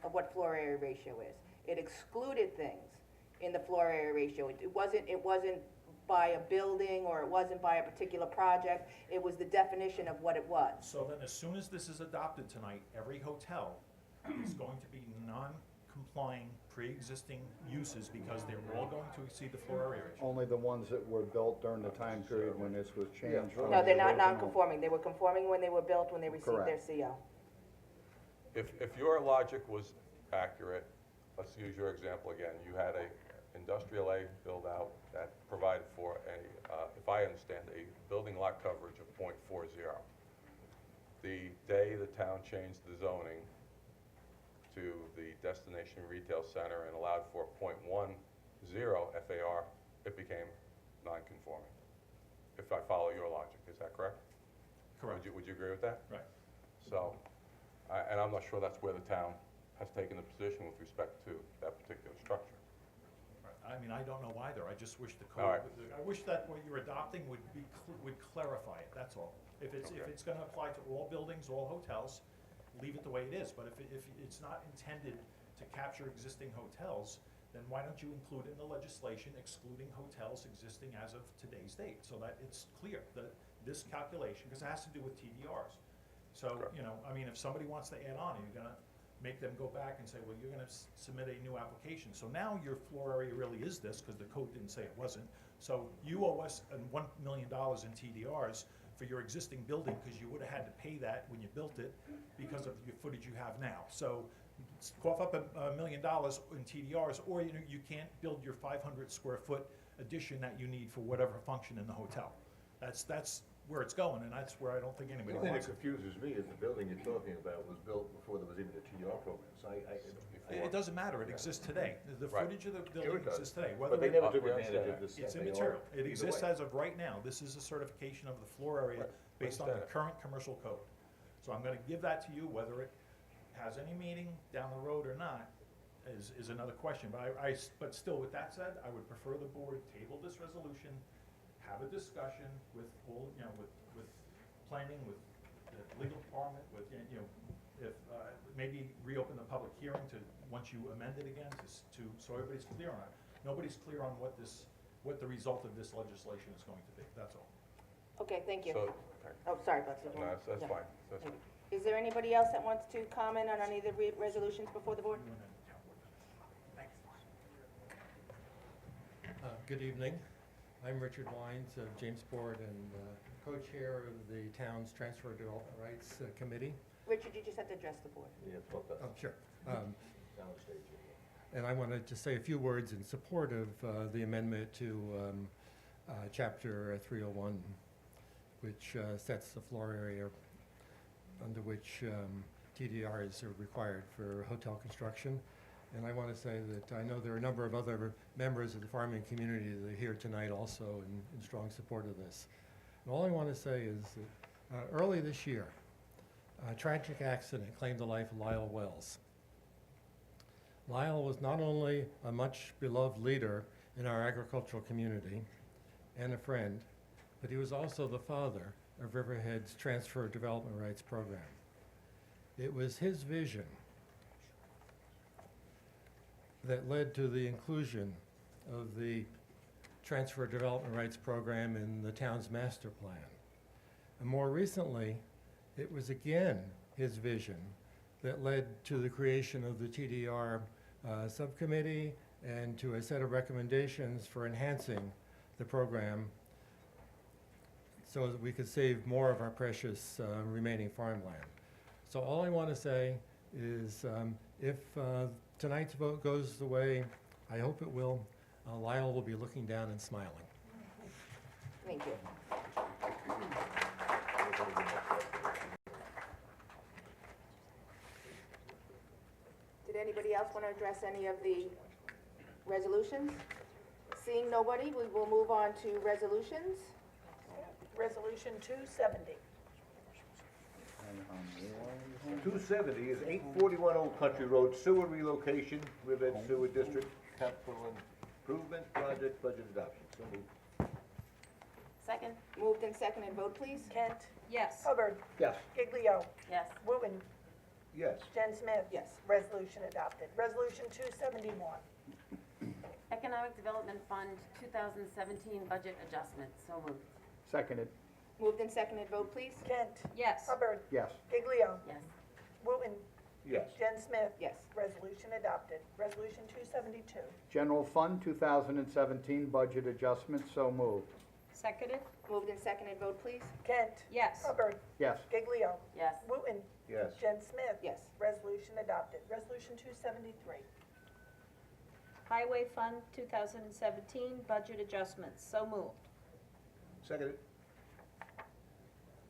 of what floor area ratio is. It excluded things in the floor area ratio. It wasn't by a building, or it wasn't by a particular project. It was the definition of what it was.
So then as soon as this is adopted tonight, every hotel is going to be non-complying pre-existing uses because they're all going to exceed the floor area ratio.
Only the ones that were built during the time period when this was changed. from
No, they're
the
not
original.
non-conforming. They were conforming when they were built, when they received their
Correct.
CO.
If your logic was accurate, let's use your example again. You had a industrial A build out that provided for a, if I understand, a building lot coverage of .40. The day the town changed the zoning to the destination retail center and allowed for .10 FAR, it became non-conforming. If I follow your logic, is that correct?
Correct.
Would you agree with that?
Right.
So, and I'm not sure that's where the town has taken the position with respect to that particular structure.
I mean, I don't know either. I just wish the
All right.
code, I wish that what you're adopting would would clarify it, that's all. If it's gonna apply to all buildings, all hotels, leave it the way it is. But if it's not intended to capture existing hotels, then why don't you include in the legislation excluding hotels existing as of today's date, so that it's clear that this calculation, because it has to do with TDRs. So,
Correct.
you know, I mean, if somebody wants to add on, you're gonna make them go back and say, well, you're gonna submit a new application. So now your floor area really is this, because the code didn't say it wasn't. So you owe us $1 million in TDRs for your existing building, because you would've had to pay that when you built it because of your footage you have now. So cough up $1 million in TDRs, or you can't build your 500 square foot addition that you need for whatever function in the hotel. That's where it's going, and that's where I don't think
The
anybody
only thing
wants
that
it.
confuses me is the building you're talking about was built before there was even a TDR program, so
It doesn't matter, it exists today. The
Right.
footage of the
Sure
building
it does.
exists today.
But
Whether
they
it-
never took
we understand
advantage of
that.
this.
It's
FAR
immaterial. It
either
exists
way.
as of right now. This is a certification of the floor area
Right.
based on the
Understand.
current commercial code. So I'm gonna give that to you, whether it has any meaning down the road or not is another question. But but still, with that said, I would prefer the board table this resolution, have a discussion with all, with planning, with the legal department, with, if, maybe reopen the public hearing to, once you amend it again, so everybody's clear on it. Nobody's clear on what the result of this legislation is going to be, that's all.
Okay, thank you.
So, okay.
Oh, sorry, Buster.
No, that's
Yeah.
fine. That's-
Is there anybody else that wants to comment on any of the resolutions before the board?
Good evening. I'm Richard Wines of Jamesport and co-chair of the town's Transfer Development Rights Committee.
Richard, you just have to address the board.
Yeah, it's what the,
Oh, sure.
downstage.
And I wanted to say a few words in support of the amendment to Chapter 301, which sets the floor area under which TDRs are required for hotel construction. And I want to say that I know there are a number of other members of the farming community that are here tonight also in strong support of this. And all I want to say is that early this year, a tragic accident claimed the life of Lyle Wells. Lyle was not only a much beloved leader in our agricultural community and a friend, but he was also the father of Riverhead's Transfer Development Rights Program. It was his vision that led to the inclusion of the Transfer Development Rights Program in the town's master plan. And more recently, it was again his vision that led to the creation of the TDR subcommittee and to a set of recommendations for enhancing the program so that we could save more of our precious remaining farmland. So all I want to say is if tonight's vote goes the way I hope it will, Lyle will be looking down and smiling.
Thank you. Did anybody else want to address any of the resolutions? Seeing nobody, we will move on to resolutions.
Resolution 270.
270 is 841 Old Country Road sewer relocation, Riverhead Sewer District Capital Improvement Project budget adoption. So moved.
Second?
Moved and seconded, vote please.
Kent.
Yes.
Hubbard.
Yes.
Giglio.
Yes.
Wooten.
Yes.
Jen Smith.
Yes.
Resolution adopted. Resolution 271.
Economic Development Fund 2017 budget adjustment. So moved.
Seconded.
Moved and seconded, vote please.
Kent.
Yes.
Hubbard.
Yes.
Giglio.
Yes.
Wooten.
Yes.
Jen Smith.
Yes.
Resolution adopted. Resolution 272.
General Fund 2017 budget adjustment, so moved.
Seconded?
Moved and seconded, vote please.
Kent.
Yes.
Hubbard.
Yes.
Giglio.
Yes.
Wooten.
Yes.
Jen Smith.
Yes.
Resolution adopted. Resolution 273.
Highway Fund 2017 budget adjustments, so moved.
Seconded.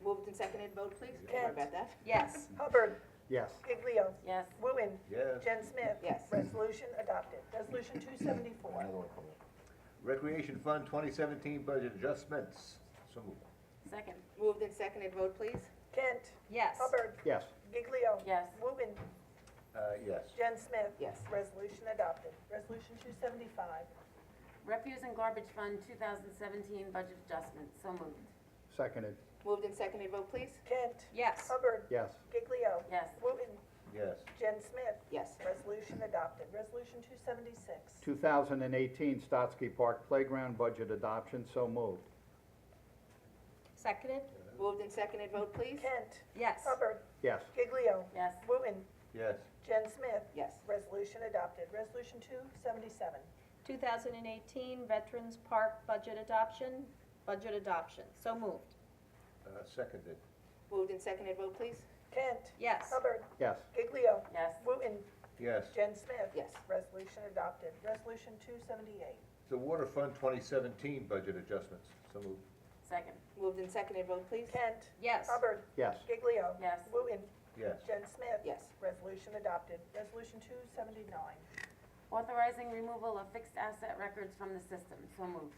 Moved and seconded, vote please.
Kent.
Sorry about that.
Yes.
Hubbard.
Yes.
Giglio.
Yes.
Wooten.
Yes.
Jen Smith.
Yes.
Resolution adopted. Resolution 274.
Recreation Fund 2017 budget adjustments. So moved.
Second?
Moved and seconded, vote please.
Kent.
Yes.
Hubbard.
Yes.
Giglio.
Yes.
Wooten.
Yes.
Jen Smith.
Yes.
Resolution adopted. Resolution 275.
Refuse and Garbage Fund 2017 budget adjustment. So moved.
Seconded.
Moved and seconded, vote please.
Kent.
Yes.
Hubbard.
Yes.
Giglio.
Yes.
Wooten.
Yes.
Jen Smith.
Yes.
Resolution adopted. Resolution 276.
2018 Stotsky Park Playground budget adoption, so moved.
Seconded?
Moved and seconded, vote please.
Kent.
Yes.
Hubbard.
Yes.
Giglio.
Yes.
Wooten.
Yes.
Jen Smith.
Yes.
Resolution adopted. Resolution 277.
2018 Veterans Park budget adoption, so moved.
Seconded.
Moved and seconded, vote please.
Kent.
Yes.
Hubbard.
Yes.
Giglio.
Yes.
Wooten.
Yes.
Jen Smith.
Yes.
Resolution adopted. Resolution 278.
The Water Fund 2017 budget adjustments. So moved.
Second?
Moved and seconded, vote please.
Kent.
Yes.
Hubbard.
Yes.
Giglio.
Yes.
Wooten.
Yes.
Jen Smith.
Yes.
Resolution adopted. Resolution 279.
Authorizing removal of fixed asset records from the system. So moved.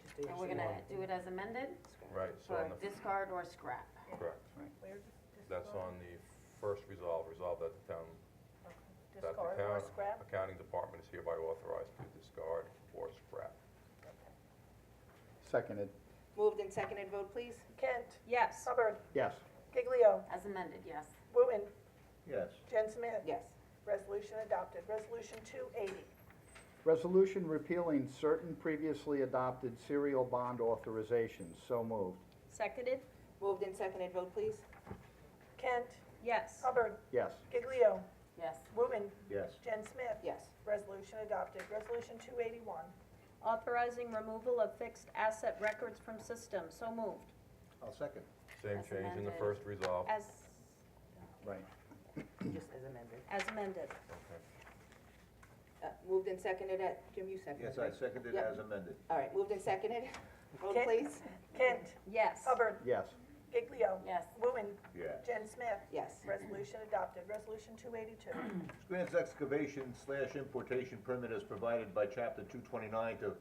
Just do
And we're gonna do it as amended
Right, so
for
on the,
discard or scrap.
correct.
Where does this
That's
go?
on the first resolve that the town, that the
Discard or
town
scrap?
accounting department is hereby authorized to discard or scrap.
Seconded.
Moved and seconded, vote please.
Kent.
Yes.
Hubbard.
Yes.
Giglio.
As amended, yes.
Wooten.
Yes.
Jen Smith.
Yes.
Resolution adopted. Resolution 280.
Resolution repealing certain previously adopted serial bond authorizations, so moved.
Seconded?
Moved and seconded, vote please.
Kent.
Yes.
Hubbard.
Yes.
Giglio.
Yes.
Wooten.
Yes.
Jen Smith.
Yes.
Resolution adopted. Resolution 281.
Authorizing removal of fixed asset records from system, so moved.
I'll second.
Same
As
change in the
amended.
first resolve.
As,
Right.
Just as amended.
as amended.
Okay.
Moved and seconded, Jim, you seconded.
Yes, I seconded
Yep.
as amended.
All right, moved and seconded, vote
Kent.
please.
Kent.
Yes.
Hubbard.
Yes.
Giglio.
Yes.
Wooten.
Yes.
Jen Smith.
Yes.
Resolution adopted. Resolution 282.
Grants excavation / importation permit as provided by Chapter 229 to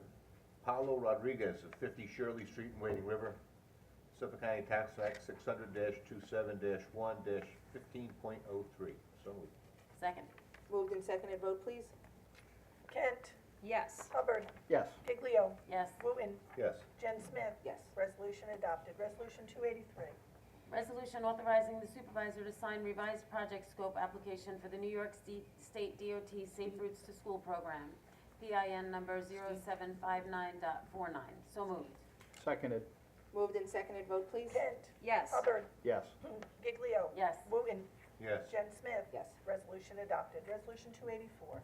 Paulo Rodriguez of 50 Shirley Street in Wading River. Suffolk County Tax Act 600-27-1-15.03. So moved.
Second?
Moved and seconded, vote please.
Kent.
Yes.
Hubbard.
Yes.
Giglio.
Yes.
Wooten.
Yes.
Jen Smith.
Yes.
Resolution adopted. Resolution 283.
Resolution authorizing the supervisor to sign revised project scope application for the New York State DOT Safe Routes to School program, PIN number 0759.49. So moved.
Seconded.
Moved and seconded, vote please.
Kent.
Yes.
Hubbard.
Yes.
Giglio.
Yes.
Wooten.
Yes.
Jen Smith.
Yes.
Resolution adopted. Resolution 284.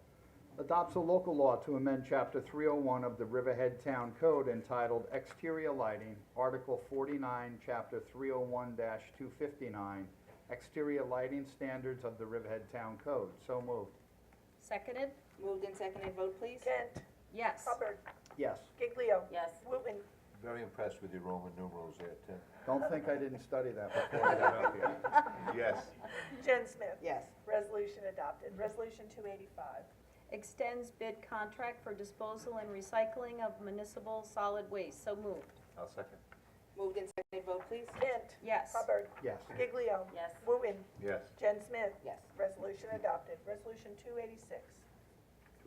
Adopts a local law to amend Chapter 301 of the Riverhead Town Code entitled Exterior Lighting, Article 49, Chapter 301-259, Exterior Lighting Standards of the Riverhead Town Code. So moved.
Seconded?
Moved and seconded, vote please.
Kent.
Yes.
Hubbard.
Yes.
Giglio.
Yes.
Wooten.
Very impressed with your Roman numerals there, Tim.
Don't think I didn't study that before I got up here.
Yes.
Jen Smith.
Yes.
Resolution adopted. Resolution 285.
Extends bid contract for disposal and recycling of municipal solid waste. So moved.
I'll second.
Moved and seconded, vote please.
Kent.
Yes.
Hubbard.
Yes.
Giglio.
Yes.
Wooten.
Yes.
Jen Smith.
Yes.
Resolution adopted. Resolution 286.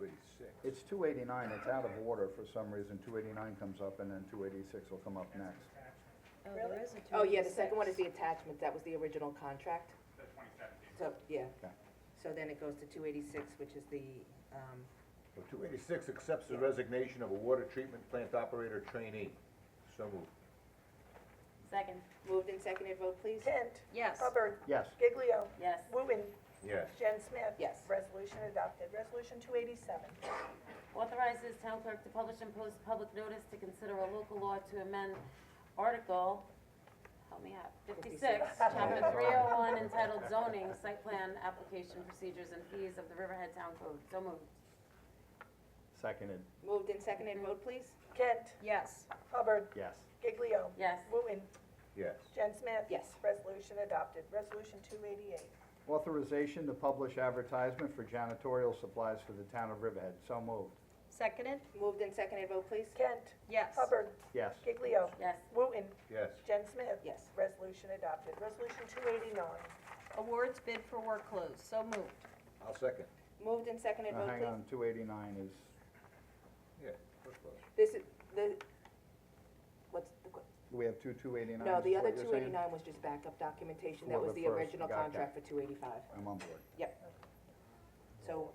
286.
It's 289, it's out of order for some reason. 289 comes up and then 286 will come up next.
Oh, there is a 286.
Oh, yeah, the second one is the attachment, that was the original contract. The 2017. So, yeah.
Okay.
So then it goes to 286, which is the,
Well, 286 accepts the resignation of a water treatment plant operator trainee. So moved.
Second.
moved and seconded, vote please.
Kent.
Yes.
Hubbard.
Yes.
Giglio.
Yes.
Wooten.
Yes.
Jen Smith.
Yes.
Resolution adopted. Resolution 287.
Authorizes town clerk to publish and post public notice to consider a local law to amend Article, help me out, 56, Chapter 301 entitled Zoning, Site Plan Application Procedures and Fees of the Riverhead Town Code. So moved.
Seconded.
Moved and seconded, vote please.
Kent.
Yes.
Hubbard.
Yes.
Giglio.
Yes.
Wooten.
Yes.
Jen Smith.
Yes.
Resolution adopted. Resolution 288.
Authorization to publish advertisement for janitorial supplies for the town of Riverhead. So moved.
Seconded?
Moved and seconded, vote please.
Kent.
Yes.
Hubbard.
Yes.
Giglio.
Yes.
Wooten.
Yes.
Jen Smith.
Yes.
Resolution adopted. Resolution 289.
Awards bid for work closed. So moved.
I'll second.
Moved and seconded, vote
Hang
please.
on, 289 is,
Yeah, we're close.
This is, what's the,
do we have 289s?
no, the
is
other
what you're saying?
289 was just backup documentation,
For
that was
the
the
first,
original
gotcha.
contract for 285.
I'm on board.
Yep. So,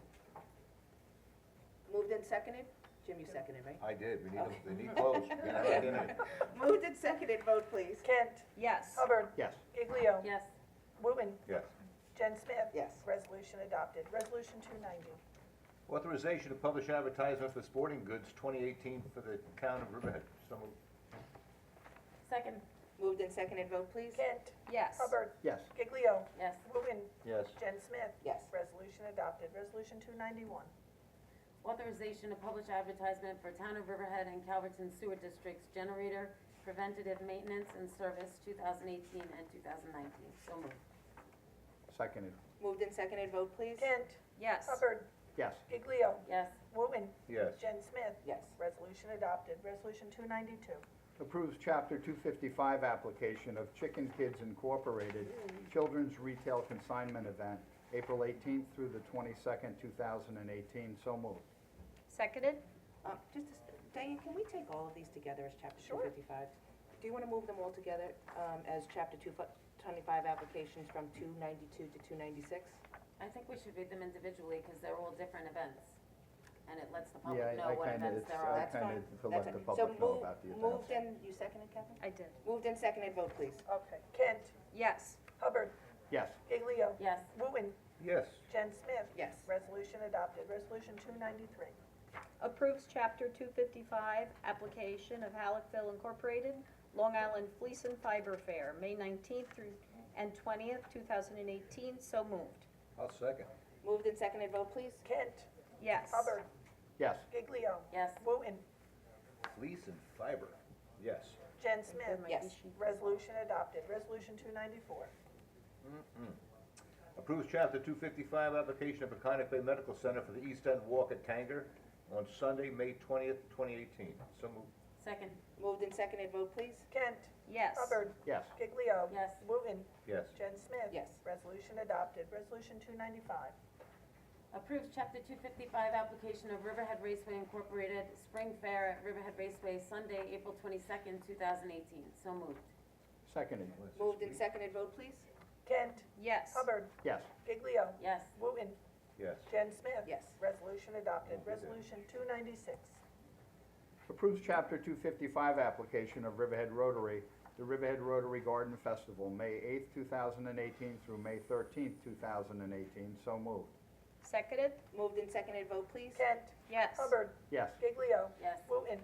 moved and seconded? Jim, you seconded, right?
I did. We need them,
Okay.
they need clothes. We gotta get in it.
Moved and seconded, vote please.
Kent.
Yes.
Hubbard.
Yes.
Giglio.
Yes.
Wooten.
Yes.
Jen Smith.
Yes.
Resolution adopted. Resolution 290.
Authorization to publish advertisement for sporting goods 2018 for the town of Riverhead. So moved.
Second.
Moved and seconded, vote please.
Kent.
Yes.
Hubbard.
Yes.
Giglio.
Yes.
Wooten.
Yes.
Jen Smith.
Yes.
Resolution adopted. Resolution 291.
Authorization to publish advertisement for Town of Riverhead and Calverton Sewer District's generator preventative maintenance and service 2018 and 2019. So moved.
Seconded.
Moved and seconded, vote please.
Kent.
Yes.
Hubbard.
Yes.
Giglio.
Yes.
Wooten.
Yes.
Jen Smith.
Yes.
Resolution adopted. Resolution 292.
Approves Chapter 255 application of Chicken Kids Incorporated Children's Retail Consignment Event, April 18th through the 22nd, 2018. So moved.
Seconded?
Diane, can we take all of these together as chapter
Sure.
255? Do you want to move them all together as chapter 225 applications from 292 to 296?
I think we should read them individually because they're all different events. And it lets the
Yeah,
public know what events there are.
I
That's
kind
fine.
of to
That's
let
fine.
the public know about the
So
events.
moved and, you seconded, Kevin?
I did.
Moved and seconded, vote please.
Okay. Kent.
Yes.
Hubbard.
Yes.
Giglio.
Yes.
Wooten.
Yes.
Jen Smith.
Yes.
Resolution adopted. Resolution 293.
Approves Chapter 255 application of Halleckville Incorporated, Long Island Fleece and Fiber Fair, May 19th through and 20th, 2018. So moved.
I'll second.
Moved and seconded, vote please.
Kent.
Yes.
Hubbard.
Yes.
Giglio.
Yes.
Wooten.
Fleece and fiber. Yes.
Jen Smith.
Yes.
Resolution adopted. Resolution 294.
Approves Chapter 255 application of Peconic Bay Medical Center for the East End Walk at Tanger on Sunday, May 20th, 2018. So moved.
Second.
Moved and seconded, vote please.
Kent.
Yes.
Hubbard.
Yes.
Giglio.
Yes.
Wooten.
Yes.
Jen Smith.
Yes.
Resolution adopted. Resolution 295.
Approves Chapter 255 application of Riverhead Raceway Incorporated Spring Fair at Riverhead Raceway, Sunday, April 22nd, 2018. So moved.
Seconded.
Moved and seconded, vote please.
Kent.
Yes.
Hubbard.
Yes.
Giglio.
Yes.
Wooten.
Yes.
Jen Smith.
Yes.
Resolution adopted. Resolution 296.
Approves Chapter 255 application of Riverhead Rotary, the Riverhead Rotary Garden Festival, May 8th, 2018 through May 13th, 2018. So moved.
Seconded?
Moved and seconded, vote please.
Kent.
Yes.
Hubbard.
Yes.
Giglio.
Yes.
Wooten.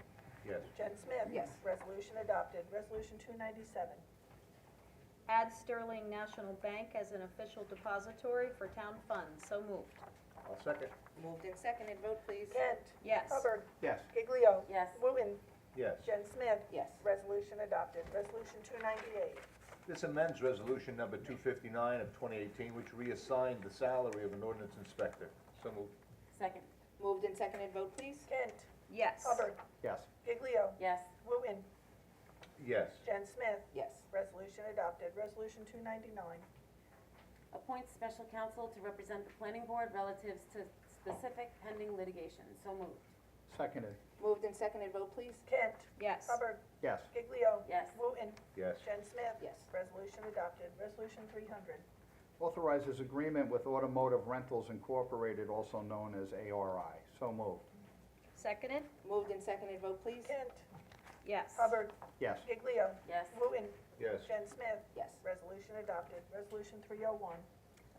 Yes.
Jen Smith.
Yes.
Resolution adopted. Resolution 297.
Add Sterling National Bank as an official depository for town funds. So moved.
I'll second.
Moved and seconded, vote please.
Kent.
Yes.
Hubbard.
Yes.
Giglio.
Yes.
Wooten.
Yes.
Jen Smith?
Yes.
Resolution adopted. Resolution 298.
This amends resolution number 259 of 2018, which reassigned the salary of an ordinance inspector. So moved.
Second.
Moved and seconded, vote please.
Kent?
Yes.
Hubbard?
Yes.
Giglio?
Yes.
Wooten?
Yes.
Jen Smith?
Yes.
Resolution adopted. Resolution 299.
Appoint special counsel to represent the planning board relatives to specific pending litigation. So moved.
Seconded.
Moved and seconded, vote please.
Kent?
Yes.
Hubbard?
Yes.
Giglio?
Yes.
Wooten?
Yes.
Jen Smith?
Yes.
Resolution adopted. Resolution 300.
Authorizes agreement with Automotive Rentals Incorporated, also known as ARI. So moved.
Seconded?
Moved and seconded, vote please.
Kent?
Yes.
Hubbard?
Yes.
Giglio?
Yes.
Wooten?
Yes.
Jen Smith?
Yes.
Resolution adopted. Resolution 301.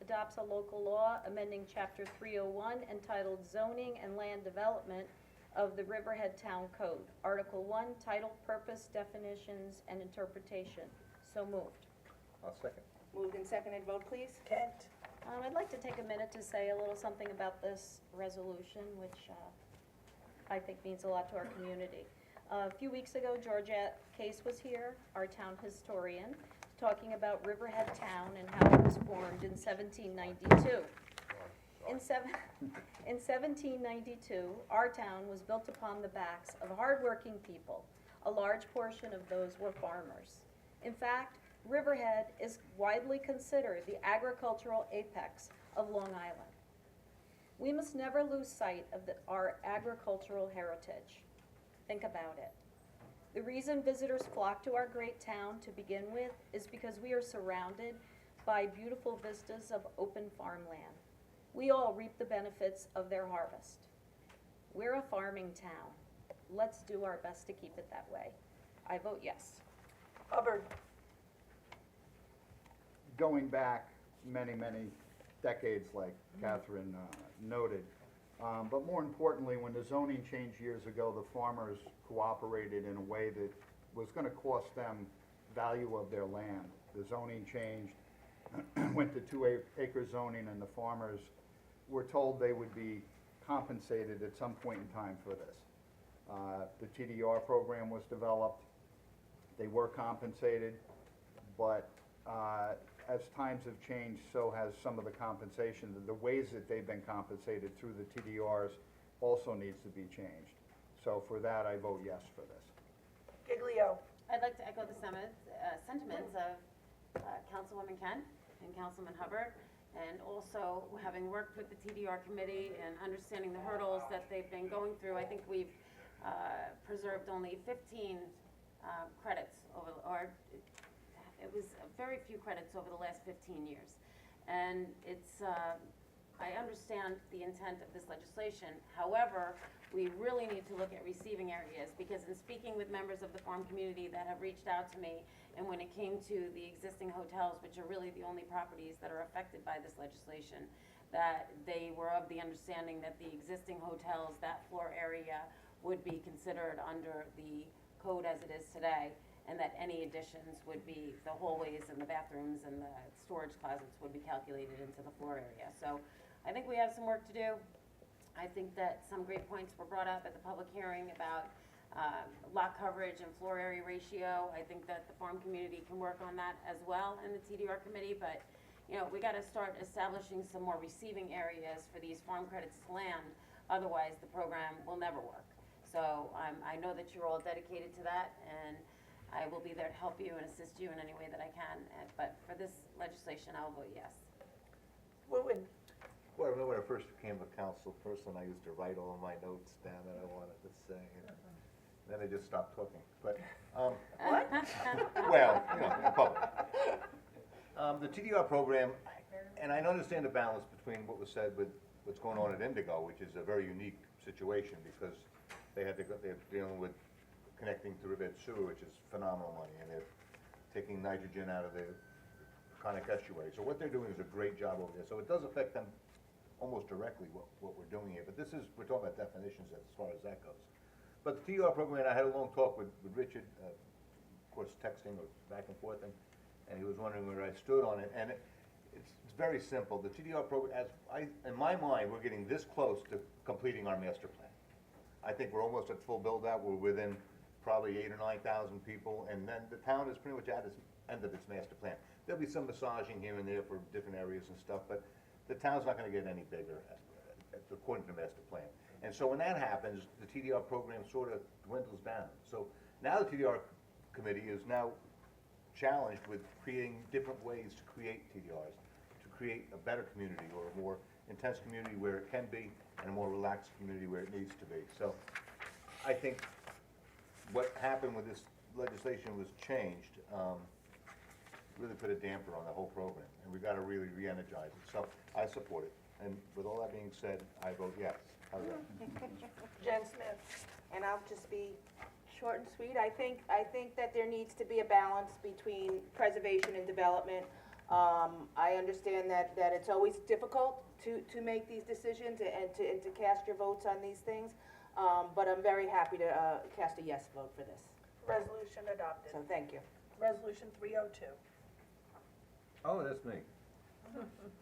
Adopts a local law amending Chapter 301 entitled Zoning and Land Development of the Riverhead Town Code. Article 1, Title, Purpose, Definitions, and Interpretation. So moved.
I'll second.
Moved and seconded, vote please.
Kent?
I'd like to take a minute to say a little something about this resolution, which I think means a lot to our community. A few weeks ago, Georgette Case was here, our town historian, talking about Riverhead Town and how it was formed in 1792. In 1792, our town was built upon the backs of hardworking people. A large portion of those were farmers. In fact, Riverhead is widely considered the agricultural apex of Long Island. We must never lose sight of our agricultural heritage. Think about it. The reason visitors flock to our great town to begin with is because we are surrounded by beautiful vistas of open farmland. We all reap the benefits of their harvest. We're a farming town. Let's do our best to keep it that way. I vote yes.
Hubbard?
Going back many, many decades, like Catherine noted. But more importantly, when the zoning changed years ago, the farmers cooperated in a way that was gonna cost them value of their land. The zoning changed, went to 2-acre zoning, and the farmers were told they would be compensated at some point in time for this. The TDR program was developed. They were compensated, but as times have changed, so has some of the compensation. The ways that they've been compensated through the TDRs also needs to be changed. So for that, I vote yes for this.
Giglio?
I'd like to echo the sentiments of Councilwoman Kent and Councilman Hubbard, and also having worked with the TDR committee and understanding the hurdles that they've been going through. I think we've preserved only 15 credits over, or it was very few credits over the last 15 years. And it's, I understand the intent of this legislation. However, we really need to look at receiving areas, because in speaking with members of the farm community that have reached out to me, and when it came to the existing hotels, which are really the only properties that are affected by this legislation, that they were of the understanding that the existing hotels, that floor area, would be considered under the code as it is today, and that any additions would be, the hallways and the bathrooms and the storage closets would be calculated into the floor area. So I think we have some work to do. I think that some great points were brought up at the public hearing about lot coverage and floor area ratio. I think that the farm community can work on that as well in the TDR committee, but you know, we gotta start establishing some more receiving areas for these farm credits to land. Otherwise, the program will never work. So I know that you're all dedicated to that, and I will be there to help you and assist you in any way that I can. But for this legislation, I will vote yes.
Wooten?
Well, I remember when I first became a council person, I used to write all of my notes down that I wanted to say. And then I just stopped talking. But,
What?
well, you know, in public. The TDR program, and I understand the balance between what was said with what's going on at Indigo, which is a very unique situation because they're dealing with connecting to Riverhead Sewer, which is phenomenal money, and they're taking nitrogen out of the Conic Estuary. So what they're doing is a great job over there. So it does affect them almost directly what we're doing here. But this is, we're talking about definitions as far as that goes. But the TDR program, I had a long talk with Richard, of course texting or back and forth, and he was wondering where I stood on it. And it's very simple. The TDR program, in my mind, we're getting this close to completing our master plan. I think we're almost at full build out. We're within probably 8,000 or 9,000 people, and then the town is pretty much at its end of its master plan. There'll be some massaging here and there for different areas and stuff, but the town's not gonna get any bigger, according to the master plan. And so when that happens, the TDR program sort of dwindles down. So now the TDR committee is now challenged with creating different ways to create TDRs, to create a better community or a more intense community where it can be, and a more relaxed community where it needs to be. So I think what happened with this legislation was changed, really put a damper on the whole program, and we've got to really re-energize it. So I support it, and with all that being said, I vote yes. How's that?
Jen Smith.
And I'll just be short and sweet. I think that there needs to be a balance between preservation and development. I understand that it's always difficult to make these decisions and to cast your votes on these things. But I'm very happy to cast a yes vote for this.
Resolution adopted.
So thank you.
Resolution 302.
Oh, that's me.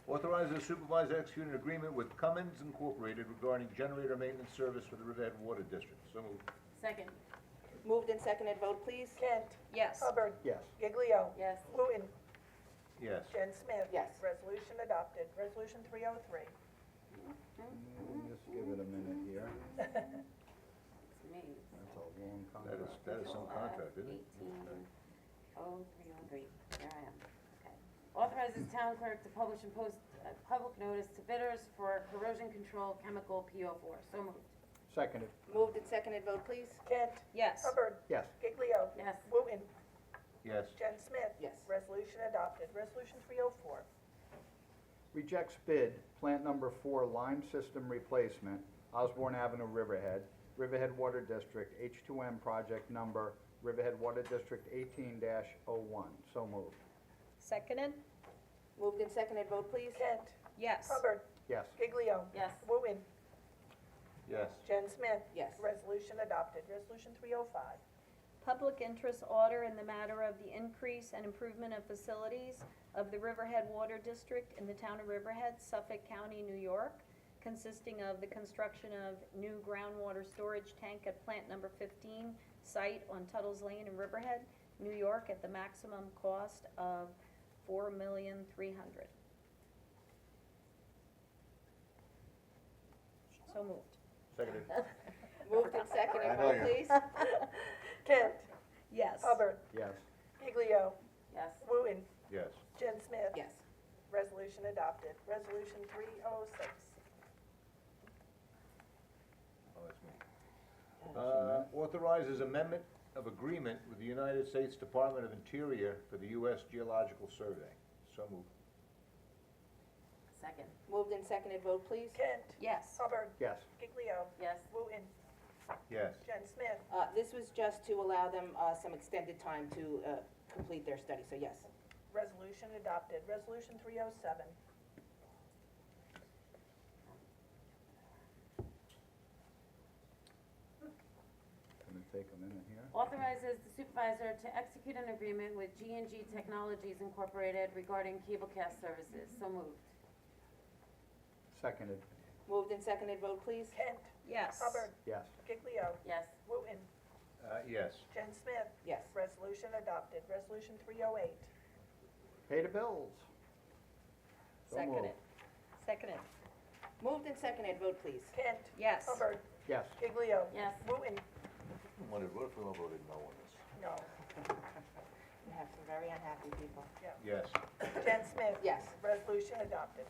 Authorize the supervisor to execute an agreement with Cummins Incorporated regarding generator maintenance service for the Riverhead Water District. So moved.
Second.
Moved and seconded, vote please.
Kent.
Yes.
Hubbard.
Yes.
Giglio.
Yes.
Wooten.
Yes.
Jen Smith.
Yes.
Resolution adopted. Resolution 303.
Just give it a minute here.
It's me.
That's a long contract.
That is some contract, isn't it?
180303. Here I am. Okay. Authorizes town clerk to publish and post a public notice to bidders for corrosion control chemical PO4. So moved.
Seconded.
Moved and seconded, vote please.
Kent.
Yes.
Hubbard.
Yes.
Giglio.
Yes.
Wooten.
Yes.
Jen Smith.
Yes.
Resolution adopted. Resolution 304.
Rejects bid, plant number 4 line system replacement, Osborne Avenue, Riverhead, Riverhead Water District, H2M project number, Riverhead Water District 18-01. So moved.
Seconded?
Moved and seconded, vote please.
Kent.
Yes.
Hubbard.
Yes.
Giglio.
Yes.
Wooten.
Yes.
Jen Smith.
Yes.
Resolution adopted. Resolution 305.
Public interest order in the matter of the increase and improvement of facilities of the Riverhead Water District in the town of Riverhead, Suffolk County, New York, consisting of the construction of new groundwater storage tank at plant number 15 site on Tuttle's Lane in Riverhead, New York, at the maximum cost of $4,300,000. So moved.
Seconded.
Moved and seconded,
I know
vote
you.
please.
Kent.
Yes.
Hubbard.
Yes.
Giglio.
Yes.
Wooten.
Yes.
Jen Smith.
Yes.
Resolution adopted. Resolution 306.
Oh, that's me. Authorizes amendment of agreement with the United States Department of Interior for the U.S. Geological Survey. So moved.
Second.
Moved and seconded, vote please.
Kent.
Yes.
Hubbard.
Yes.
Giglio.
Yes.
Wooten.
Yes.
Jen Smith.
This was just to allow them some extended time to complete their study, so yes.
Resolution adopted. Resolution 307.
Gonna take a minute here.
Authorizes the supervisor to execute an agreement with G&G Technologies Incorporated regarding cablecast services. So moved.
Seconded.
Moved and seconded, vote please.
Kent.
Yes.
Hubbard.
Yes.
Giglio.
Yes.
Wooten.
Yes.
Jen Smith.
Yes.
Resolution adopted. Resolution 308.
Pay the bills. So moved.
Seconded. Seconded.
Moved and seconded, vote please.
Kent.
Yes.
Hubbard.
Yes.
Giglio.
Yes.
Wooten.
What if we all voted no on this?
No.
We have some very unhappy people.
Yes.
Jen Smith.
Yes.
Resolution adopted.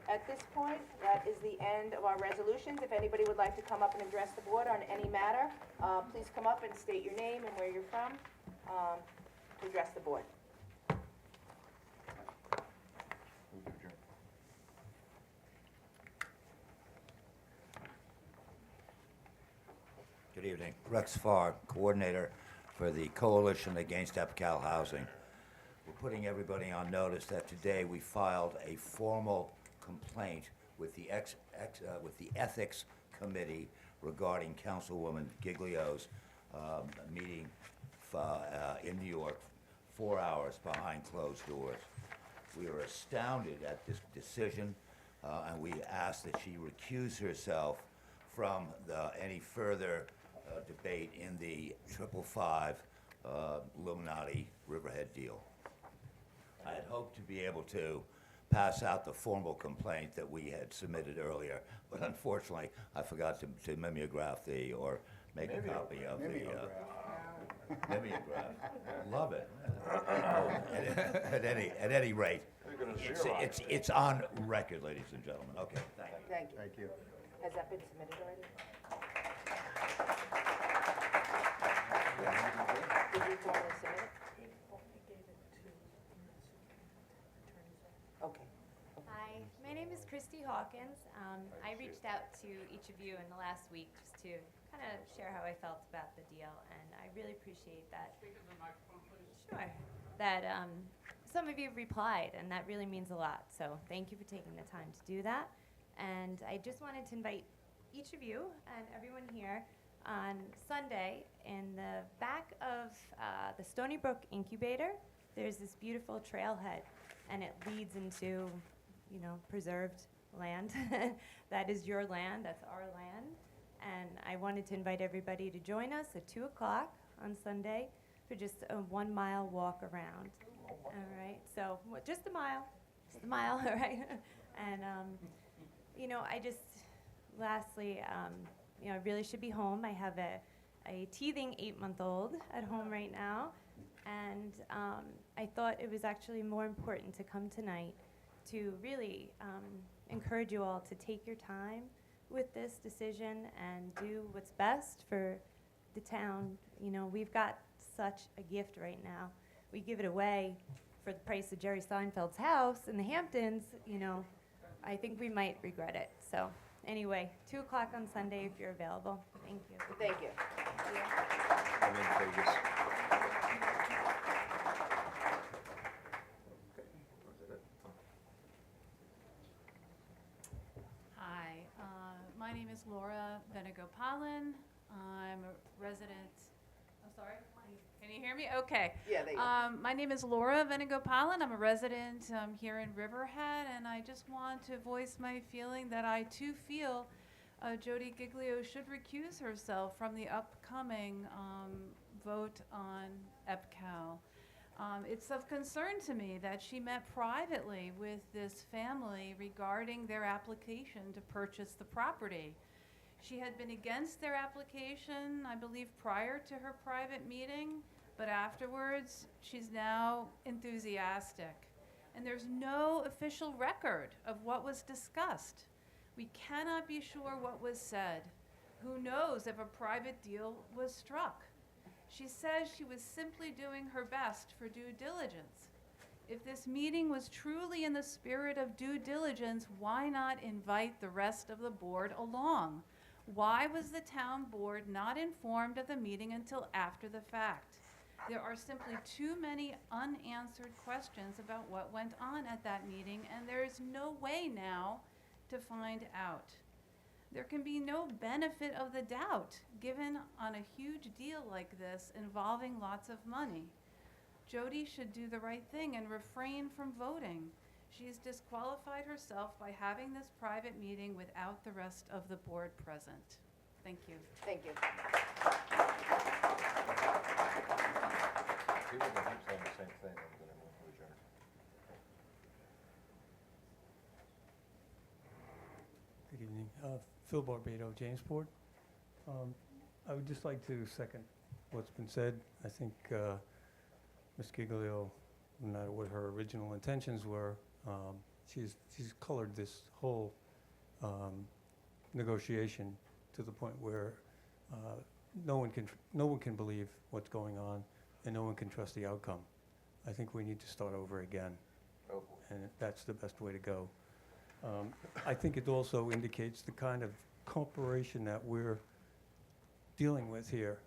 At this point, that is the end of our resolutions. If anybody would like to come up and address the board on any matter, please come up and state your name and where you're from to address the board.
Move to adjourn.
Good evening. Rex Farr, Coordinator for the Coalition Against EPCAL Housing. We're putting everybody on notice that today we filed a formal complaint with the Ethics Committee regarding Councilwoman Giglio's meeting in New York, 4 hours behind closed doors. We are astounded at this decision, and we ask that she recuse herself from any further debate in the 555 Illuminati Riverhead deal. I had hoped to be able to pass out the formal complaint that we had submitted earlier, but unfortunately, I forgot to mimeograph or make a copy of the mimeograph. Love it. At any rate, it's on record, ladies and gentlemen. Okay, thank you.
Thank you.
Thank you.
Has that been submitted already? Did you formally submit it? Okay.
Hi, my name is Christy Hawkins. I reached out to each of you in the last week just to kind of share how I felt about the deal, and I really appreciate that. Sure. That some of you have replied, and that really means a lot. So thank you for taking the time to do that. And I just wanted to invite each of you and everyone here on Sunday in the back of the Stony Brook Incubator. There's this beautiful trailhead, and it leads into, you know, preserved land. That is your land, that's our land. And I wanted to invite everybody to join us at 2 o'clock on Sunday for just a 1 mile walk around. All right, so just a mile, all right? And, you know, I just, lastly, you know, I really should be home. I have a teething 8-month-old at home right now. And I thought it was actually more important to come tonight to really encourage you all to take your time with this decision and do what's best for the town. You know, we've got such a gift right now. We give it away for the price of Jerry Seinfeld's house in the Hamptons, you know, I think we might regret it. So anyway, 2 o'clock on Sunday if you're available. Thank you.
Thank you.
I'm in Vegas.
Hi, my name is Laura Venegopalan. I'm a resident, I'm sorry, can you hear me? Okay.
Yeah, there you go.
My name is Laura Venegopalan. I'm a resident here in Riverhead, and I just want to voice my feeling that I too feel Jody Giglio should recuse herself from the upcoming vote on EPCAL. It's of concern to me that she met privately with this family regarding their application to purchase the property. She had been against their application, I believe, prior to her private meeting, but afterwards, she's now enthusiastic. And there's no official record of what was discussed. We cannot be sure what was said. Who knows if a private deal was struck? She says she was simply doing her best for due diligence. If this meeting was truly in the spirit of due diligence, why not invite the rest of the board along? Why was the town board not informed of the meeting until after the fact? There are simply too many unanswered questions about what went on at that meeting, and there is no way now to find out. There can be no benefit of the doubt given on a huge deal like this involving lots of money. Jody should do the right thing and refrain from voting. She's disqualified herself by having this private meeting without the rest of the board present. Thank you.
Thank you.
People that keep saying the same thing, I'm gonna move to adjourn.
Good evening. Phil Barbato, Jamesport. I would just like to second what's been said. I think Ms. Giglio, no matter what her original intentions were, she's colored this whole negotiation to the point where no one can believe what's going on, and no one can trust the outcome. I think we need to start over again, and that's the best way to go. I think it also indicates the kind of corporation that we're dealing with here.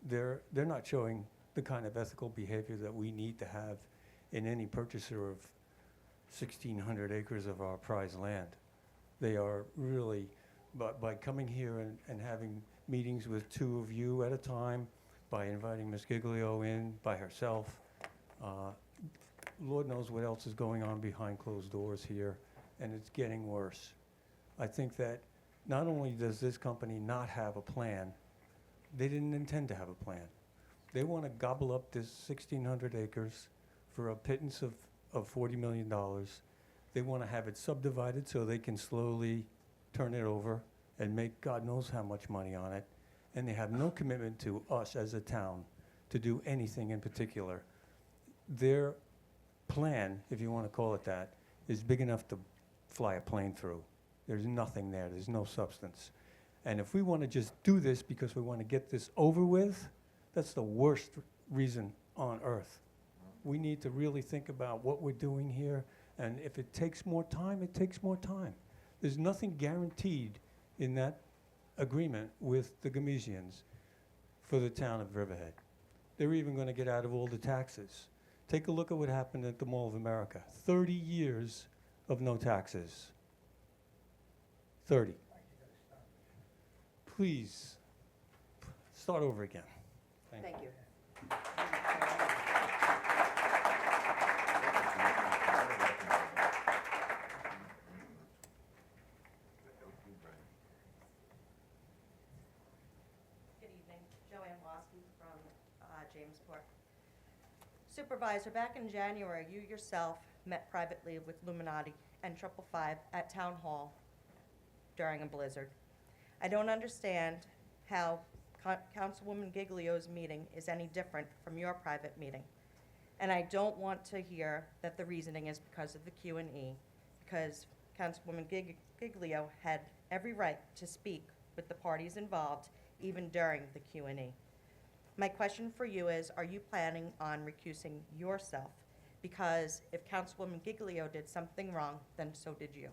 They're not showing the kind of ethical behavior that we need to have in any purchaser of 1,600 acres of our prized land. They are really, by coming here and having meetings with 2 of you at a time, by inviting Ms. Giglio in by herself, Lord knows what else is going on behind closed doors here, and it's getting worse. I think that not only does this company not have a plan, They didn't intend to have a plan. They want to gobble up this 1,600 acres for a pittance of $40 million. They want to have it subdivided so they can slowly turn it over and make God knows how much money on it. And they have no commitment to us as a town to do anything in particular. Their plan, if you want to call it that, is big enough to fly a plane through. There's nothing there. There's no substance. And if we want to just do this because we want to get this over with, that's the worst reason on earth. We need to really think about what we're doing here, and if it takes more time, it takes more time. There's nothing guaranteed in that agreement with the Gomesians for the town of Riverhead. They're even going to get out of all the taxes. Take a look at what happened at the Mall of America. 30 years of no taxes. 30. Please, start over again.
Thank you.
Good evening, Joanne Waskey from Jamesport. Supervisor, back in January, you yourself met privately with Illuminati and 555 at Town Hall during a blizzard. I don't understand how Councilwoman Giglio's meeting is any different from your private meeting. And I don't want to hear that the reasoning is because of the Q&E, because Councilwoman Giglio had every right to speak with the parties involved, even during the Q&E. My question for you is, are you planning on recusing yourself? Because if Councilwoman Giglio did something wrong, then so did you.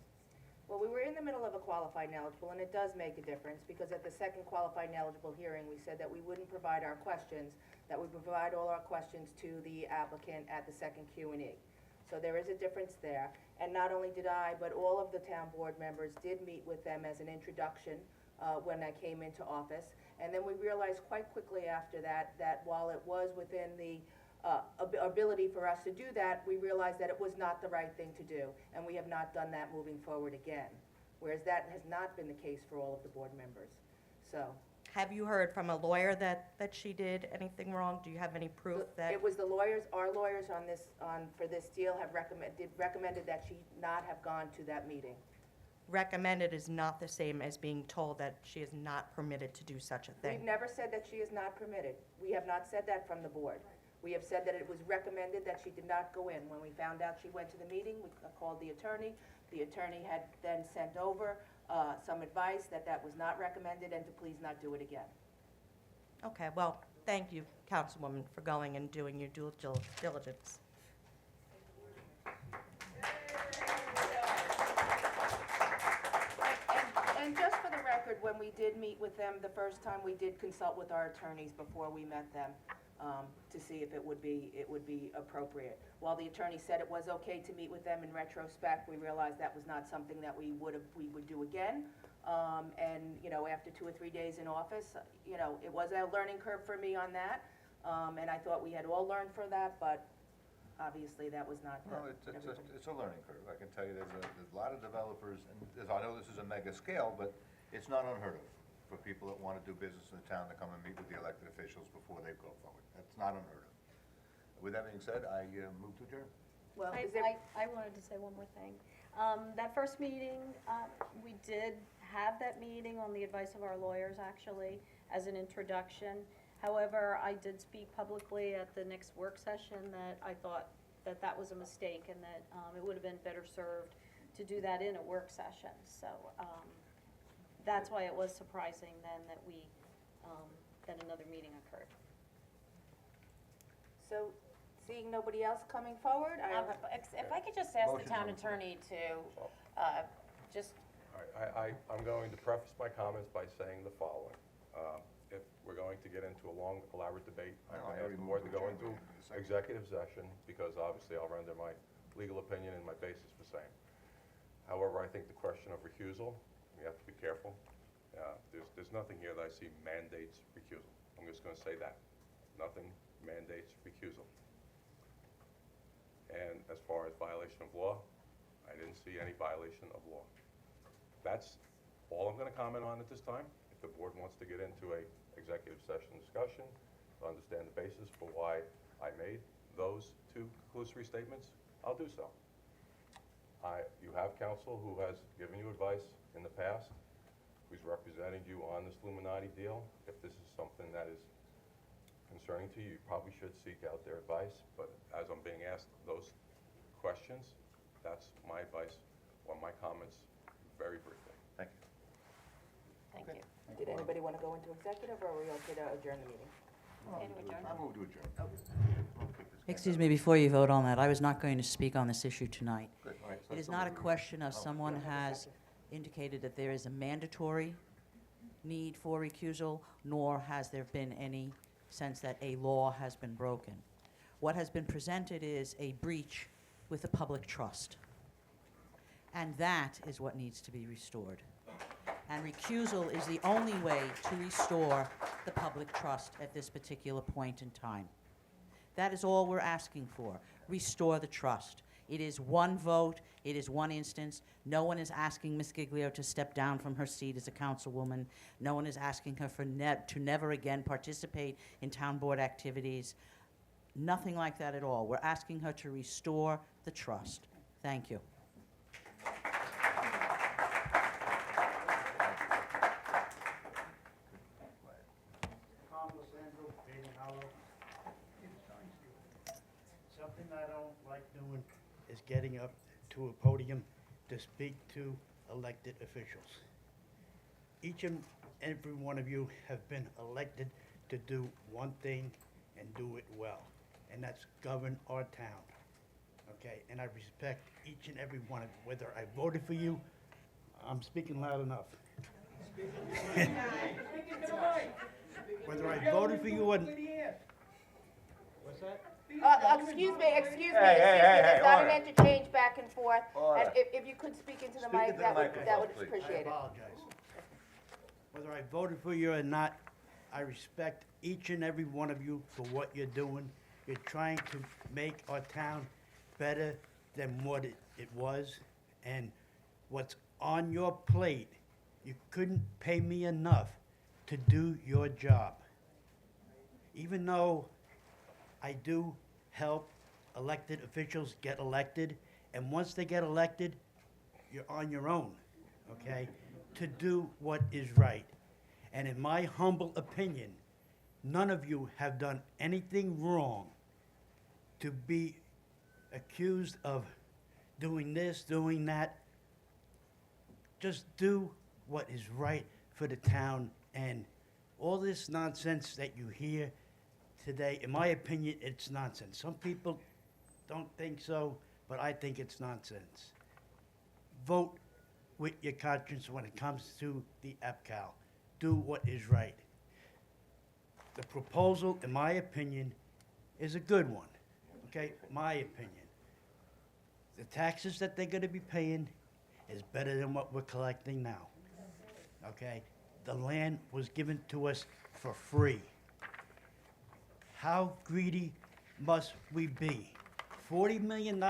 Well, we were in the middle of a qualified knowledgeable, and it does make a difference, because at the second qualified knowledgeable hearing, we said that we wouldn't provide our questions, that we provide all our questions to the applicant at the second Q&E. So there is a difference there. And not only did I, but all of the town board members did meet with them as an introduction when I came into office. And then we realized quite quickly after that, that while it was within the ability for us to do that, we realized that it was not the right thing to do, and we have not done that moving forward again, whereas that has not been the case for all of the board members. So,
Have you heard from a lawyer that she did anything wrong? Do you have any proof that?
it was the lawyers, our lawyers for this deal have recommended that she not have gone to that meeting.
Recommended is not the same as being told that she is not permitted to do such a thing.
We've never said that she is not permitted. We have not said that from the board. We have said that it was recommended that she did not go in. When we found out she went to the meeting, we called the attorney. The attorney had then sent over some advice that that was not recommended and to please not do it again.
Okay, well, thank you, Councilwoman, for going and doing your due diligence.
And just for the record, when we did meet with them, the first time we did consult with our attorneys before we met them to see if it would be appropriate. While the attorney said it was okay to meet with them in retrospect, we realized that was not something that we would do again. And, you know, after 2 or 3 days in office, you know, it was a learning curve for me on that. And I thought we had all learned from that, but obviously that was not.
Well, it's a learning curve. I can tell you there's a lot of developers, and I know this is a mega scale, but it's not unheard of for people that want to do business in the town to come and meet with the elected officials before they go forward. That's not unheard of. With that being said, I move to adjourn.
Well,
I wanted to say one more thing. That first meeting, we did have that meeting on the advice of our lawyers, actually, as an introduction. However, I did speak publicly at the next work session that I thought that that was a mistake and that it would have been better served to do that in a work session. So that's why it was surprising then that that another meeting occurred.
So, seeing nobody else coming forward,
If I could just ask the town attorney to just.
All right, I'm going to preface my comments by saying the following. If we're going to get into a long, elaborate debate, I'm going to ask the board to go into executive session, because obviously I'll render my legal opinion and my basis for saying. However, I think the question of recusal, we have to be careful. There's nothing here that I see mandates recusal. I'm just going to say that. Nothing mandates recusal. And as far as violation of law, I didn't see any violation of law. That's all I'm going to comment on at this time. If the board wants to get into a executive session discussion to understand the basis for why I made those two conclusory statements, I'll do so. You have counsel who has given you advice in the past, who's representing you on this Illuminati deal. If this is something that is concerning to you, you probably should seek out their advice, but as I'm being asked those questions, that's my advice or my comments very briefly. Thank you.
Thank you.
Did anybody want to go into executive, or are we okay to adjourn the meeting?
I move to adjourn.
Excuse me, before you vote on that, I was not going to speak on this issue tonight.
Good. All right, so
It is
that's
not a
the-
question of someone has indicated that there is a mandatory need for recusal, nor has there been any sense that a law has been broken. What has been presented is a breach with the public trust. And that is what needs to be restored. And recusal is the only way to restore the public trust at this particular point in time. That is all we're asking for, restore the trust. It is one vote, it is one instance. No one is asking Ms. Giglio to step down from her seat as a councilwoman. No one is asking her to never again participate in town board activities. Nothing like that at all. We're asking her to restore the trust. Thank you.
Something I don't like doing is getting up to a podium to speak to elected officials. Each and every one of you have been elected to do one thing and do it well, and that's govern our town, okay? And I respect each and every one of you. Whether I voted for you, I'm speaking loud enough. Whether I voted for you or... What's that?
Excuse me, excuse me,
Hey,
there's not an
order.
interchange back and forth.
Order.
And if you could speak into the
Speak
mic,
into the
that would
microphone, please.
appreciate
I
it.
apologize. Whether I voted for you or not, I respect each and every one of you for what you're doing. You're trying to make our town better than what it was. And what's on your plate, you couldn't pay me enough to do your job. Even though I do help elected officials get elected, and once they get elected, you're on your own, okay, to do what is right. And in my humble opinion, none of you have done anything wrong to be accused of doing this, doing that. Just do what is right for the town, and all this nonsense that you hear today, in my opinion, it's nonsense. Some people don't think so, but I think it's nonsense. Vote with your conscience when it comes to the EPCAL. Do what is right. The proposal, in my opinion, is a good one, okay? My opinion. The taxes that they're gonna be paying is better than what we're collecting now, okay? The land was given to us for free. How greedy must we be? $40 million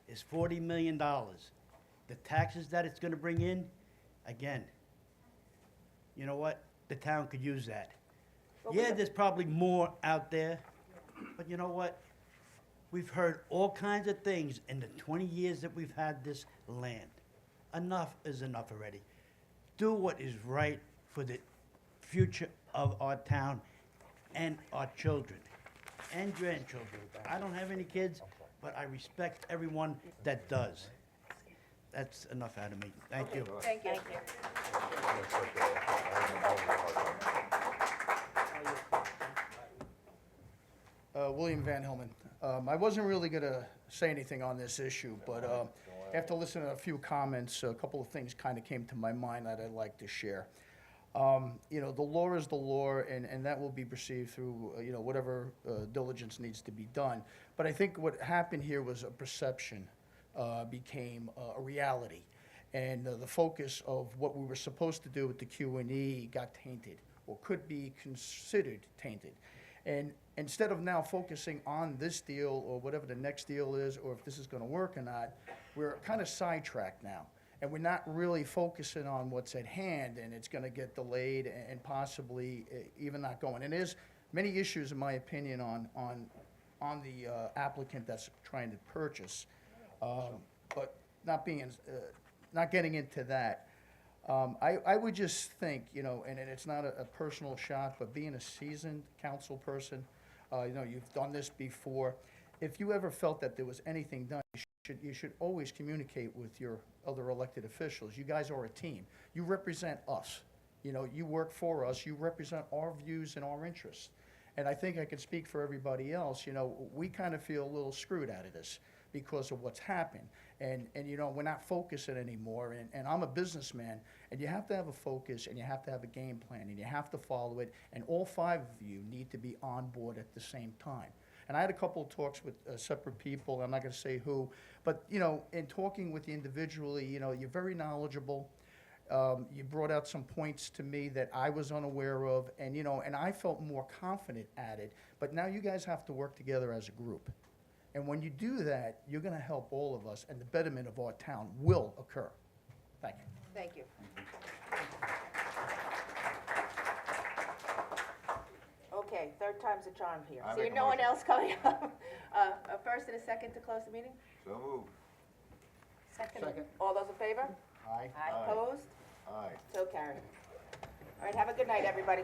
is $40 million. The taxes that it's gonna bring in, again, you know what? The town could use that. Yeah, there's probably more out there, but you know what? We've heard all kinds of things in the 20 years that we've had this land. Enough is enough already. Do what is right for the future of our town and our children and grandchildren. I don't have any kids, but I respect everyone that does. That's enough out of me. Thank you.
Thank you.
William Van Hillman. I wasn't really going to say anything on this issue, but after listening to a few comments, a couple of things kind of came to my mind that I'd like to share. You know, the law is the law, and that will be perceived through, you know, whatever diligence needs to be done. But I think what happened here was a perception became a reality. And the focus of what we were supposed to do with the Q&E got tainted, or could be considered tainted. And instead of now focusing on this deal or whatever the next deal is, or if this is going to work or not, we're kind of sidetracked now. and we're not really focusing on what's at hand, and it's gonna get delayed and possibly even not going. And there's many issues, in my opinion, on the applicant that's trying to purchase. But not getting into that, I would just think, you know, and it's not a personal shot, but being a seasoned council person, you know, you've done this before. If you ever felt that there was anything done, you should always communicate with your other elected officials. You guys are a team. You represent us. You know, you work for us. You represent our views and our interests. And I think I can speak for everybody else. You know, we kind of feel a little screwed out of this because of what's happened. And you know, we're not focusing anymore. And I'm a businessman, and you have to have a focus, and you have to have a game plan, and you have to follow it. And all 5 of you need to be on board at the same time. And I had a couple of talks with separate people. I'm not going to say who, but you know, in talking with you individually, you know, you're very knowledgeable. You brought out some points to me that I was unaware of, and you know, and I felt more confident at it. But now you guys have to work together as a group. And when you do that, you're going to help all of us, and the betterment of our town will occur. Thank you.
Thank you. Okay, third time's a charm here.
I
See,
make a
no one
motion.
else coming up. A first and a second to close the meeting?
So moved.
Second. All those in favor?
Aye.
Opposed?
Aye.
So carried. All right, have a good night, everybody.